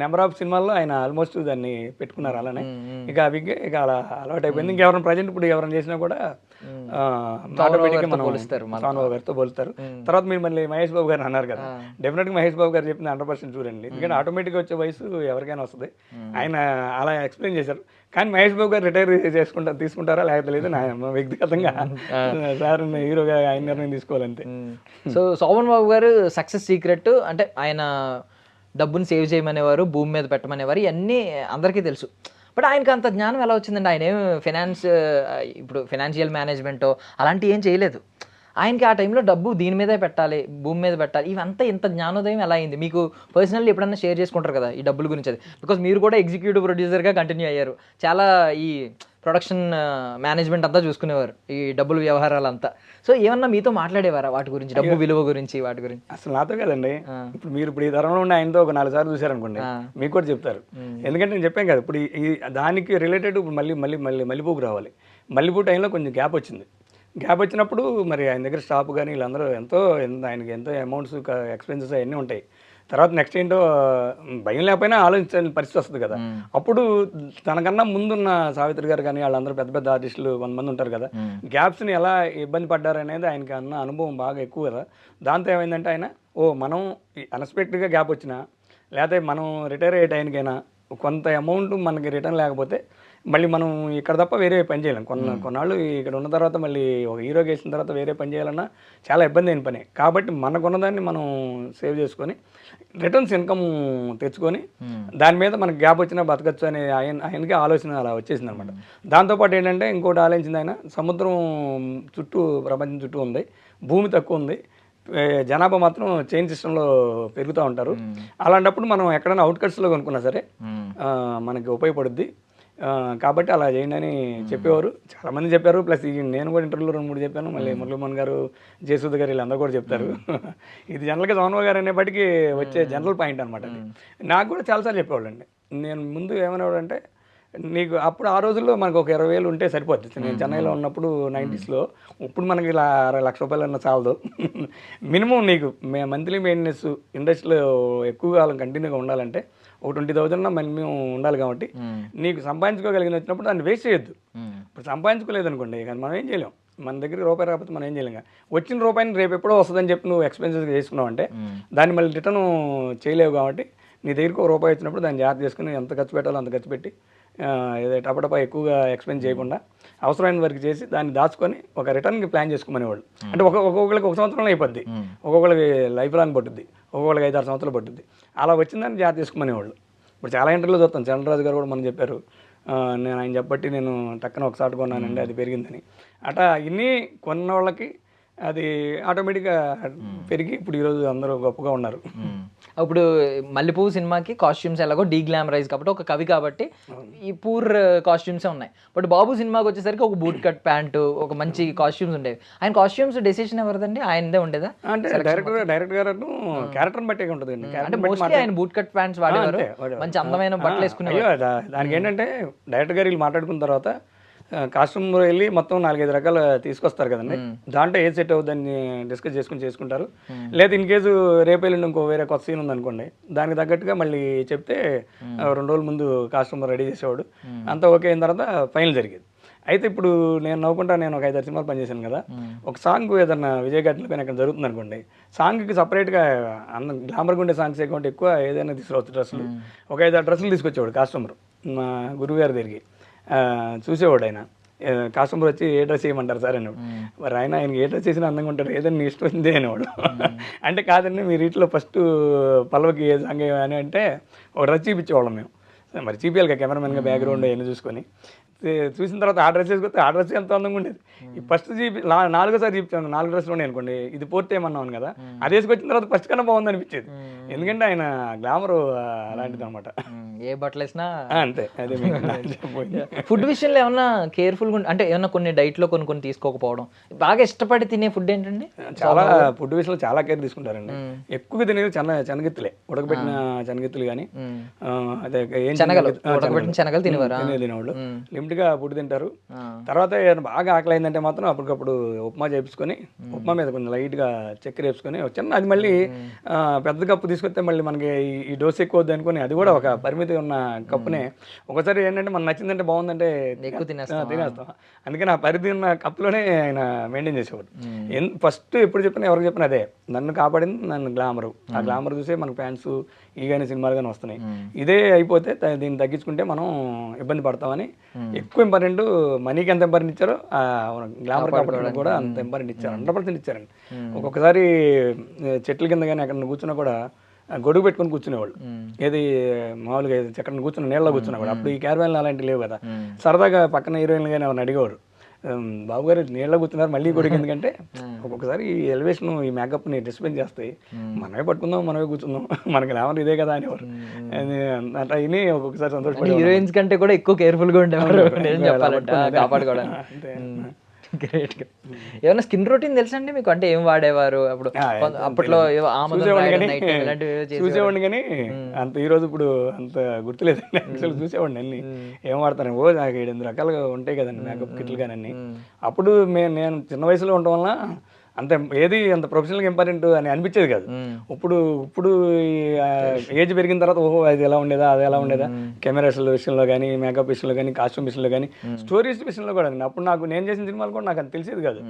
నెంబర్ ఆఫ్ సినిమాల్లో ఆయన ఆల్మోస్ట్ దాన్ని పెట్టుకున్నారు. అలానే ఇక ఇక అలా అలవాటు అయిపోయింది. ఇంకెవరైనా ప్రజెంట్ ఇప్పుడు ఎవరైనా చేసినా కూడా ఆటోమేటిక్గా మనం సోహన్ బాబు గారితో పోలుస్తారు. తర్వాత మీరు మళ్ళీ మహేష్ బాబు గారు అన్నారు కదా, డెఫినెట్గా మహేష్ బాబు గారు చెప్పింది 100% చూడండి. ఎందుకంటే ఆటోమేటిక్గా వచ్చే వయసు ఎవరికైనా వస్తుంది. ఆయన అలా ఎక్స్ప్లెయిన్ చేశారు. కానీ మహేష్ బాబు గారు రిటైర్ తీసుకుంటారా లేకపోతే లేదు నా వ్యక్తిగతంగా సార్ హీరోగా ఆయన నిర్ణయం తీసుకోవాలంతే. సో శోభన్ బాబు గారు సక్సెస్ సీక్రెట్ అంటే ఆయన డబ్బుని సేవ్ చేయమనేవారు, భూమి మీద పెట్టమనేవారు, ఇవన్నీ అందరికీ తెలుసు. బట్ ఆయనకు అంత జ్ఞానం ఎలా వచ్చిందండి? ఆయన ఏం ఇప్పుడు ఫైనాన్షియల్ మేనేజ్మెంటో అలాంటివి ఏం చేయలేదు. ఆయనకి ఆ టైంలో డబ్బు దీని మీదే పెట్టాలి, భూమి మీద పెట్టాలి, ఇవంతా ఇంత జ్ఞానోదయం ఎలా అయింది మీకు? పర్సనల్లీ ఎప్పుడన్నా షేర్ చేసుకుంటారు కదా ఈ డబ్బుల గురించి? అది బికాస్ మీరు కూడా ఎగ్జిక్యూటివ్ ప్రొడ్యూసర్గా కంటిన్యూ అయ్యారు, చాలా ఈ ప్రొడక్షన్ మేనేజ్మెంట్ అంతా చూసుకునేవారు, ఈ డబ్బుల వ్యవహారాలు అంతా. సో ఏమన్నా మీతో మాట్లాడేవారా వాటి గురించి, డబ్బు విలువ గురించి, వాటి గురించి? అసలు నాతో కదండి. ఇప్పుడు ఈ తరంలో ఉండి ఆయనతో ఒక 4 సార్లు చూసారనుకోండి మీకు కూడా చెప్తారు. ఎందుకంటే నేను చెప్పాను కదా, ఇప్పుడు దానికి రిలేటెడ్ ఇప్పుడు మల్లెపూకు రావాలి. మల్లెపూ టైంలో కొంచెం గ్యాప్ వచ్చినప్పుడు మరి ఆయన దగ్గర స్టాఫ్ కానీ వీళ్ళందరూ ఆయనకి ఎంతో అమౌంట్స్ ఎక్స్పెన్సెస్ అవన్నీ ఉంటాయి. తర్వాత నెక్స్ట్ ఏంటో భయం లేకపోయినా ఆలోచించాల్సిన పరిస్థితి వస్తుంది కదా. అప్పుడు తనకన్నా ముందున్న సావిత్రి గారు కానీ వాళ్ళందరూ పెద్ద పెద్ద ఆర్టిస్టులు 100 మంది ఉంటారు కదా, గ్యాప్స్ని ఎలా ఇబ్బంది పడ్డారు అనేది ఆయనకి అన్న అనుభవం బాగా ఎక్కువ కదా. దాంతో ఏమైందంటే ఆయన మనం అన్ఎక్స్పెక్టెడ్గా గ్యాప్ వచ్చినా లేకపోతే మనం రిటైర్ అయ్యే టైంకైనా కొంత అమౌంట్ మనకి రిటర్న్ లేకపోతే మళ్ళీ మనం ఇక్కడ తప్ప వేరే పని చేయలేం. కొన్నాళ్ళు ఇక్కడ ఉన్న తర్వాత మళ్ళీ ఒక హీరో వేసిన తర్వాత వేరే పని చేయాలన్నా చాలా ఇబ్బంది అయిన పని. కాబట్టి మనకున్నదాన్ని మనం సేవ్ చేసుకొని రిటర్న్స్ ఇన్కమ్ తెచ్చుకొని దాని మీద మనకు గ్యాప్ వచ్చినా బతకచ్చు అనే ఆయనకి ఆలోచన అలా వచ్చేసింది అనమాట. దాంతోపాటు ఏంటంటే ఇంకోటి ఆలోచించింది ఆయన, సముద్రం చుట్టూ ప్రపంచం చుట్టూ ఉంది, భూమి తక్కువ ఉంది, జనాభా మాత్రం చైన్ సిస్టంలో పెరుగుతూ ఉంటారు. అలాంటప్పుడు మనం ఎక్కడైనా అవుట్కట్స్లో కొనుక్కున్నా సరే మనకి ఉపయోగపడుద్ది. కాబట్టి అలా చేయండి అని చెప్పేవారు, చాలామంది చెప్పారు. ప్లస్ నేను కూడా ఇంటర్వ్యూలో 2-3 చెప్పాను. మళ్ళీ మురళీమోహన్ గారు, జయసూద్ గారు వీళ్ళందరూ కూడా చెప్తారు. ఇది జనరల్గా సోహన్ బాబు గారు అనేప్పటికీ వచ్చే జనరల్ పాయింట్ అనమాట. అది నాకు కూడా చాలాసార్లు చెప్పేవాళ్ళు అండి. నేను ముందు ఏమనేవాడంటే, నీకు అప్పుడు ఆ రోజుల్లో మనకు ఒక 20,000 ఉంటే సరిపోద్ది. నేను చెన్నైలో ఉన్నప్పుడు 90స్లో, ఇప్పుడు మనకి ఇలా 60 లక్ష రూపాయలు అన్న చాలదు. మినిమం నీకు మంత్లీ మెయింటెనెన్స్ ఇండస్ట్రీలో ఎక్కువ కాలం కంటిన్యూగా ఉండాలంటే ఒక 20,000 మినిమం ఉండాలి. కాబట్టి నీకు సంపాదించుకోగలిగిన వచ్చినప్పుడు దాన్ని వేస్ట్ చేయొద్దు. ఇప్పుడు సంపాదించుకోలేదు అనుకోండి, కానీ మనం ఏం చేయలేం. మన దగ్గర రూపాయి రాకపోతే మనం ఏం చేయలేం. వచ్చిన రూపాయిని రేపు ఎప్పుడో వస్తుందని చెప్పి నువ్వు ఎక్స్పెన్సెస్ చేసుకున్నావు అంటే దాన్ని మళ్ళీ రిటర్న్ చేయలేవు. కాబట్టి నీ దగ్గరికి ఒక రూపాయి వచ్చినప్పుడు దాన్ని జాగ్రత్త చేసుకుని ఎంత ఖర్చు పెట్టాలో అంత ఖర్చు పెట్టి ఏదో టపటపా ఎక్కువగా ఎక్స్పెండ్ చేయకుండా అవసరమైన వరకు చేసి దాన్ని దాచుకొని ఒక రిటర్న్కి ప్లాన్ చేసుకునేవాళ్ళు. అంటే ఒక్కొక్కరికి 1 సంవత్సరంలో అయిపోద్ది, ఒక్కొక్కరికి లైఫ్ లాంగ్ పట్టుద్ది, ఒక్కొక్కరికి 5-6 సంవత్సరాలు పట్టుద్ది. అలా వచ్చిందని జాగ్రత్త చేసుకునేవాళ్ళు. ఇప్పుడు చాలా ఇంటర్వ్యూలో చూస్తాను, చంద్రరాజు గారు కూడా మనం చెప్పారు, నేను ఆయన చెప్పట్టి నేను టక్కన ఒకసారి కొన్నానండి అది పెరిగిందని. అట్లా ఇన్ని కొన్న వాళ్ళకి అది ఆటోమేటిక్గా పెరిగి ఇప్పుడు ఈరోజు అందరూ గొప్పగా ఉన్నారు. ఇప్పుడు మల్లెపువ్వు సినిమాకి కాస్ట్యూమ్స్ ఎలాగో డీగ్లామరైజ్ కాబట్టి ఒక కవి కాబట్టి ఈ పూర్ కాస్ట్యూమ్సే ఉన్నాయి. బట్ బాబు సినిమాకి వచ్చేసరికి ఒక బూట్ కట్ ప్యాంటు, ఒక మంచి కాస్ట్యూమ్స్ ఉండేవి. ఆయన కాస్ట్యూమ్స్ డెసిషన్ ఎవరిదండి? ఆయనదే ఉండేదా? అంటే డైరెక్టర్ గారు క్యారెక్టర్ బట్టే ఉంటుంది. అంటే మోస్ట్లీ ఆయన బూట్ కట్ ప్యాంట్స్ వాడేవారు, మంచి అందమైన బట్టలు వేసుకునేవారు. దానికి ఏంటంటే డైరెక్టర్ గారు వీళ్ళు మాట్లాడుకున్న తర్వాత కాస్ట్యూమ్ వెళ్ళి మొత్తం 4-5 రకాలు తీసుకొస్తారు కదండి, దాంట్లో ఏది సెట్ అవుతుందని డిస్కస్ చేసుకుంటారు. లేదా ఇన్ కేసు రేపు వెళ్ళిండి ఇంకో వేరే కొత్త సీన్ ఉందనుకోండి, దానికి తగ్గట్టుగా మళ్ళీ చెప్తే 2 రోజుల ముందు కాస్ట్యూమ్ రెడీ చేసేవాడు. అంతా ఓకే అయిన తర్వాత ఫైనల్ జరిగేది. అయితే ఇప్పుడు నేను ఒక 5-6 సినిమాలు పనిచేశాను కదా, ఒక సాంగ్ ఏదన్నా విజయ్ ఘాట్లో కానీ అక్కడ జరుగుతుంది అనుకోండి, సాంగ్కి సపరేట్గా గ్లామర్గా ఉండే సాంగ్స్ అకౌంట్ ఎక్కువ ఏదైనా తీసుకురావచ్చు. డ్రెస్సులు ఒక 5-6 డ్రెస్సులు తీసుకొచ్చేవాడు కాస్ట్యూమర్ మా గురువు గారి దగ్గరికి. చూసేవాడు ఆయన, కాస్ట్యూమర్ వచ్చి ఏ డ్రెస్ చేయమంటారు సార్ అనేవాడు. మరి ఆయనకి ఏ డ్రెస్ చేసినా అందంగా ఉంటాడు, ఏదైనా నీ ఇష్టం ఉంది అనేవాడు. అంటే కాదండి మీరు వీటిలో ఫస్ట్ పల్లవికి ఏ సాంగ్ అని అంటే ఒక డ్రెస్ చూపించేవాళ్ళం మేము. మరి చూపించాలి కదా కెమెరామెన్గా బ్యాక్గ్రౌండ్ అవన్నీ చూసుకొని. చూసిన తర్వాత ఆ డ్రెస్ వేసుకొస్తే ఆ డ్రెస్ ఎంత అందంగా ఉండేది. ఈ ఫస్ట్ 4గోసారి చూపించాను, 4 డ్రెస్లు ఉన్నాయి అనుకోండి, ఇది పూర్తి ఏమన్నాను కదా, అది వేసుకొచ్చిన తర్వాత ఫస్ట్ కన్నా బాగుంది అనిపించేది. ఎందుకంటే ఆయన గ్లామర్ అలాంటిది అనమాట. ఏ బట్టలు వేసినా అంతే. అదే ఫుడ్ విషయంలో ఏమన్నా కేర్ఫుల్గా అంటే ఏమన్నా కొన్ని డైట్లో కొన్ని తీసుకోకపోవడం, బాగా ఇష్టపడి తినే ఫుడ్ ఏంటండి? చాలా ఫుడ్ విషయంలో చాలా కేర్ తీసుకుంటారండి. ఎక్కువగా తినేది శనగెత్తులే, ఉడకబెట్టిన శనగెత్తులు కానీ అదే శనగలు తినేవాళ్ళు. లిమిట్గా ఫుడ్ తింటారు. తర్వాత బాగా ఆకలి అయిందంటే మాత్రం అప్పటికప్పుడు ఉప్మా చేపించుకొని ఉప్మా మీద కొంచెం లైట్గా చక్కెర వేసుకొని చిన్న, అది మళ్ళీ పెద్ద కప్పు తీసుకొస్తే మళ్ళీ మనకి ఈ డోస్ ఎక్కువ వద్దు అనుకుని అది కూడా ఒక పరిమితి ఉన్న కప్పునే ఒకసారి ఏంటంటే మనకు నచ్చిందంటే బాగుందంటే ఎక్కువ తినేస్తాం. అందుకని ఆ పరిధి ఉన్న కప్పులోనే ఆయన మెయింటైన్ చేసేవాడు. ఫస్ట్ ఎప్పుడు చెప్పినా ఎవరికి చెప్పినా అదే, నన్ను కాపాడింది నన్ను గ్లామరు. ఆ గ్లామర్ చూసే మనకు ఫ్యాన్స్ ఈ కానీ సినిమాలు కానీ వస్తున్నాయి. ఇదే అయిపోతే దీన్ని తగ్గించుకుంటే మనం ఇబ్బంది పడతామని ఎక్కువ ఇంపార్టెంట్, మనీకి ఎంత ఇంపార్టెంట్ ఇచ్చారో గ్లామర్ కాపాడడం కూడా అంత ఇంపార్టెంట్ ఇచ్చారు. 100% ఇచ్చారండి. ఒక్కొక్కసారి చెట్ల కింద కానీ అక్కడ కూర్చున్నా కూడా గొడుగు పెట్టుకొని కూర్చునేవాళ్ళు. ఏది మామూలుగా ఎక్కడ కూర్చున్న నీళ్ళలో కూర్చునేవాడు. అప్పుడు ఈ క్యారవాన్లు అలాంటివి లేవు కదా. సరదాగా పక్కన హీరోయిన్లు కానీ ఎవరిని అడిగేవారు, బాబు గారు నీళ్ళలో కూర్చున్నారు మళ్ళీ గొడుగు ఎందుకంటే ఒక్కొక్కసారి ఈ ఎలివేషన్ ఈ మేకప్ని డిస్పెన్స్ చేస్తాయి, మనమే పట్టుకుందాం మనమే కూర్చుందాం, మనకి లేవరు ఇదే కదా అనేవారు. అట్లా ఇని ఒక్కొక్కసారి సంతోషపడి హీరోయిన్స్ కంటే కూడా ఎక్కువ కేర్ఫుల్గా ఉండేవారు కాపాడుకోవడానికి. గ్రేట్గా. ఏమైనా స్కిన్ రొటీన్ తెలుసండి మీకు? అంటే ఏం వాడేవారు అప్పుడు? అప్పట్లో చూసేవాడిని కానీ అంత ఈ రోజు ఇప్పుడు అంత గుర్తులేదండి. యాక్చువల్ చూసేవాడిని అన్ని ఏం వాడతాను. నాకు 7-8 రకాలుగా ఉంటాయి కదండి మేకప్ కిట్లు కానీ అన్ని. అప్పుడు నేను చిన్న వయసులో ఉండడం వల్ల అంత ఏది అంత ప్రొఫెషనల్గా ఇంపార్టెంట్ అని అనిపించేది కాదు. ఇప్పుడు ఏజ్ పెరిగిన తర్వాత ఓహో అది ఎలా ఉండేదా అది ఎలా ఉండేదా, కెమెరాస్ విషయంలో కానీ మేకప్ విషయంలో కానీ కాస్ట్యూమ్ విషయంలో కానీ స్టోరీస్ విషయంలో కూడా. అప్పుడు నేను చేసిన సినిమాలు కూడా నాకు అది తెలిసేది కాదు.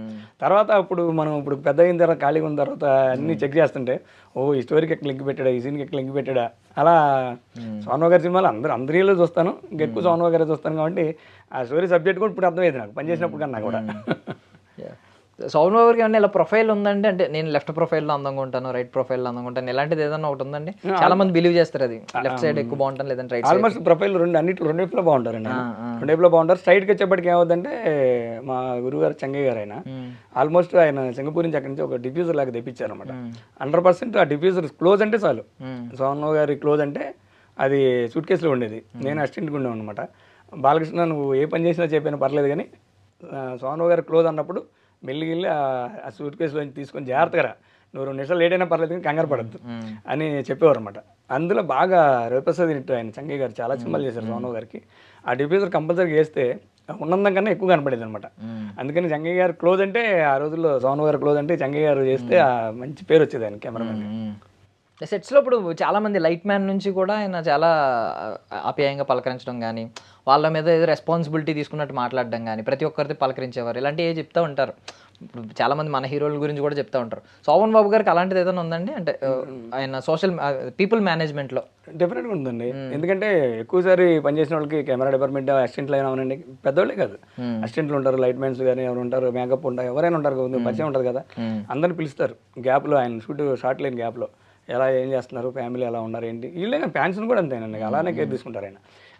తర్వాత ఇప్పుడు పెద్ద అయిన తర్వాత ఖాళీగా ఉన్న తర్వాత అన్ని చెక్ చేస్తుంటే ఓ ఈ స్టోరీకి ఎక్కడ లింక్ పెట్టాడా, ఈ సీన్కి ఎక్కడ లింక్ పెట్టాడా, అలా సోనో గారి సినిమాలు అందరిలో చూస్తాను. ఎక్కువ సోనో గారే చూస్తాను కాబట్టి ఆ స్టోరీ సబ్జెక్ట్ కూడా ఇప్పుడు అర్థమైంది నాకు పనిచేసినప్పుడు కన్నా కూడా. సోనో గారికి ఏమన్నా ఇలా ప్రొఫైల్ ఉందండి? అంటే నేను లెఫ్ట్ ప్రొఫైల్లో అందంగా ఉంటాను, రైట్ ప్రొఫైల్లో అందంగా ఉంటాను, ఇలాంటిది ఏదన్నా ఒకటి ఉందండి? చాలా మంది బిలీవ్ చేస్తారు అది లెఫ్ట్ సైడ్ ఎక్కువ బాగుంటాను లేదంటే రైట్. ఆల్మోస్ట్ ప్రొఫైల్ రెండేపులో బాగుంటారండి. రెండేపులో బాగుంటారు. స్ట్రైట్కి వచ్చేప్పటికి ఏమవుతుందంటే మా గురువు గారు చెంగయ్య గారు ఆయన ఆల్మోస్ట్ ఆయన సింగపూర్ నుంచి అక్కడి నుంచి ఒక డిఫ్యూజర్ లాగా తెప్పించారు అనమాట. 100% ఆ డిఫ్యూజర్ క్లోజ్ అంటే చాలు. సోనో గారి క్లోజ్ అంటే అది సూట్ కేసులో ఉండేది, నేను అసిస్టెంట్గా ఉండేవాను అనమాట. బాలకృష్ణ నువ్వు ఏ పని చేసినా చెప్పినా పర్లేదు కానీ సోనో గారి క్లోజ్ అన్నప్పుడు మెల్లిగిల్లి ఆ సూట్ కేసులో తీసుకొని జాగ్రత్తగా రా, నువ్వు 2 నిమిషాలు లేట్ అయినా పర్లేదు కానీ కంగారు పడద్దు అని చెప్పేవారు అనమాట. అందులో బాగా రవిప్రసాద్ ఆయన చెంగయ్య గారు చాలా సినిమాలు చేశారు సోనో గారికి. ఆ డిఫ్యూజర్ కంపల్సరీగా వేస్తే ఉన్నందం కన్నా ఎక్కువ కనపడేది అనమాట. అందుకని చెంగయ్య గారు క్లోజ్ అంటే ఆ రోజుల్లో సోనో గారు క్లోజ్ అంటే చెంగయ్య గారు చేస్తే ఆ మంచి పేరు వచ్చేది ఆయన కెమెరామెన్. సెట్స్లో ఇప్పుడు చాలామంది లైట్ మ్యాన్ నుంచి కూడా ఆయన చాలా ఆప్యాయంగా పలకరించడం కానీ, వాళ్ళ మీద ఏదో రెస్పాన్సిబిలిటీ తీసుకున్నట్టు మాట్లాడడం కానీ, ప్రతి ఒక్కరితో పలకరించేవారు, ఇలాంటివి చెప్తూ ఉంటారు. ఇప్పుడు చాలా మంది మన హీరోల గురించి కూడా చెప్తా ఉంటారు. శోభన్ బాబు గారికి అలాంటిది ఏదైనా ఉందండి? అంటే ఆయన సోషల్ పీపుల్ మేనేజ్మెంట్లో డెఫినెట్గా ఉందండి. ఎందుకంటే ఎక్కువసారి పనిచేసిన వాళ్ళకి కెమెరా డిపార్ట్మెంట్ అసిస్టెంట్లు అయినా అవునండి, పెద్దవాళ్ళే కాదు, అసిస్టెంట్లు ఉంటారు, లైట్ మ్యాన్స్ కానీ ఎవరు ఉంటారు, మేకప్ ఉంటారు, ఎవరైనా ఉంటారు కదా, పరిచయం ఉంటుంది కదా, అందరిని పిలుస్తారు గ్యాప్లో, ఆయన షార్ట్ లేని గ్యాప్లో ఎలా ఏం చేస్తున్నారు, ఫ్యామిలీ ఎలా ఉన్నారు ఏంటి, వీళ్ళే ఫ్యాన్స్ని కూడా అంతేనండి, అలానే కేర్ తీసుకుంటారు ఆయన.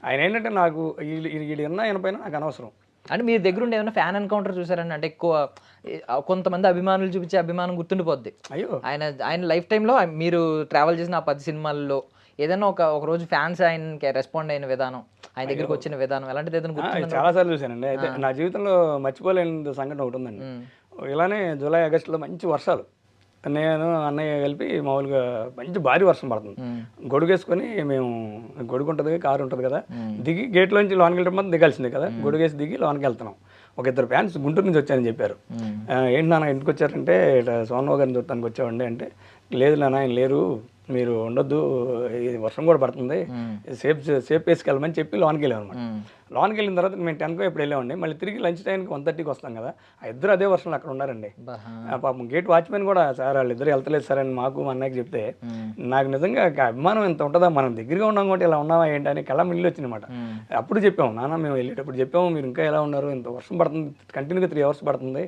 ఆయన ఏంటంటే నాకు వీళ్ళు ఎన్న ఆయన పైన నాకు అనవసరం. అంటే మీరు దగ్గర ఉండి ఏమైనా ఫ్యాన్ ఎన్కౌంటర్ చూసారండి? అంటే ఎక్కువ కొంతమంది అభిమానులు చూపించే అభిమానం గుర్తుండిపోద్ది. అయ్యో, ఆయన లైఫ్ టైంలో మీరు ట్రావెల్ చేసిన ఆ 10 సినిమాల్లో ఏదైనా ఒక రోజు ఫ్యాన్స్ ఆయనకి రెస్పాండ్ అయిన విధానం, ఆయన దగ్గరికి వచ్చిన విధానం ఎలాంటిది ఏదైనా గుర్తుంది? చాలాసార్లు చూశానండి. అయితే నా జీవితంలో మర్చిపోలేని సంఘటన ఒకటి ఉందండి. ఇలానే జూలై ఆగస్టులో మంచి వర్షాలు, నేను అన్నయ్య కలిపి మామూలుగా మంచి భారీ వర్షం పడుతుంది, గొడుగేసుకొని మేము, గొడుగు ఉంటుంది, కారు ఉంటుంది కదా, దిగి గేట్లోంచి లోనికి వెళ్ళడం దిగాల్సిందే కదా, గొడుగేసి దిగి లోనికి వెళ్తున్నాం. ఒక ఇద్దరు ఫ్యాన్స్ గుంటూరు నుంచి వచ్చాయని చెప్పారు. ఏంటి నాన్న ఎందుకు వచ్చారంటే, ఇట్లా సోమన్ గారిని చూడటానికి వచ్చామండి అంటే, లేదు నాన్న ఆయన లేరు, మీరు ఉండొద్దు, ఇది వర్షం కూడా పడుతుంది, సేఫ్ ప్లేస్కి వెళ్ళమని చెప్పి లోనికి వెళ్ళాం అనమాట. లోనికి వెళ్ళిన తర్వాత మేము 10కి ఎప్పుడు వెళ్ళామండి, మళ్ళీ తిరిగి లంచ్ టైంకి 1:30కి వస్తాం కదా, ఆ ఇద్దరు అదే వర్షంలో అక్కడ ఉన్నారండి. పాపం గేట్ వాచ్మెన్ కూడా, సార్ వాళ్ళు ఇద్దరు వెళ్తలేదు సార్ అని మాకు మా అన్నయ్యకి చెప్తే, నాకు నిజంగా అభిమానం ఎంత ఉంటుందా, మనం దగ్గరగా ఉన్నాం కాబట్టి ఇలా ఉన్నావా ఏంటి అని కళ్ళ మిల్లి వచ్చిందన్నమాట. అప్పుడు చెప్పాము, నాన్న మేము వెళ్ళేటప్పుడు చెప్పాము, మీరు ఇంకా ఎలా ఉన్నారు, ఇంత వర్షం పడుతుంది, కంటిన్యూగా 3 hours పడుతుంది,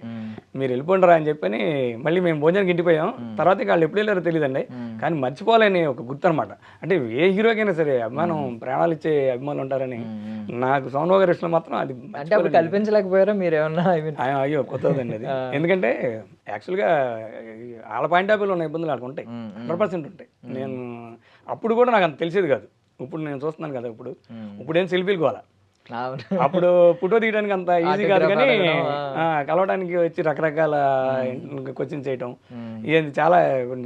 మీరు వెళ్ళిపోండిరా అని చెప్పని మళ్ళీ మేము భోజనానికి ఇంటిపోయాం. తర్వాత వాళ్ళు ఎప్పుడు వెళ్ళారో తెలియదండి, కానీ మర్చిపోలేని ఒక గుర్తు అనమాట. అంటే ఏ హీరోకైనా సరే అభిమానం, ప్రాణాలు ఇచ్చే అభిమానులు ఉంటారని నాకు సోమన్ బాబు గారి విషయంలో మాత్రం అది. అంటే అప్పుడు కల్పించలేకపోయారా మీరు ఏమన్నా? అయ్యో కొత్తదండి అది. ఎందుకంటే యాక్చువల్గా వాళ్ళ పాయింట్ ఆఫ్ వ్యూలో ఉన్న ఇబ్బందులు వాళ్ళకు ఉంటాయి, 100% ఉంటాయి. నేను అప్పుడు కూడా నాకు అంత తెలిసేది కాదు, ఇప్పుడు నేను చూస్తున్నాను కదా, ఇప్పుడు ఏం సెల్ఫీలు కోవాలా, అప్పుడు ఫోటో తీయడానికి అంత ఈజీ కాదు, కానీ కలవడానికి వచ్చి రకరకాల క్వశ్చన్ చేయటం, ఇది చాలా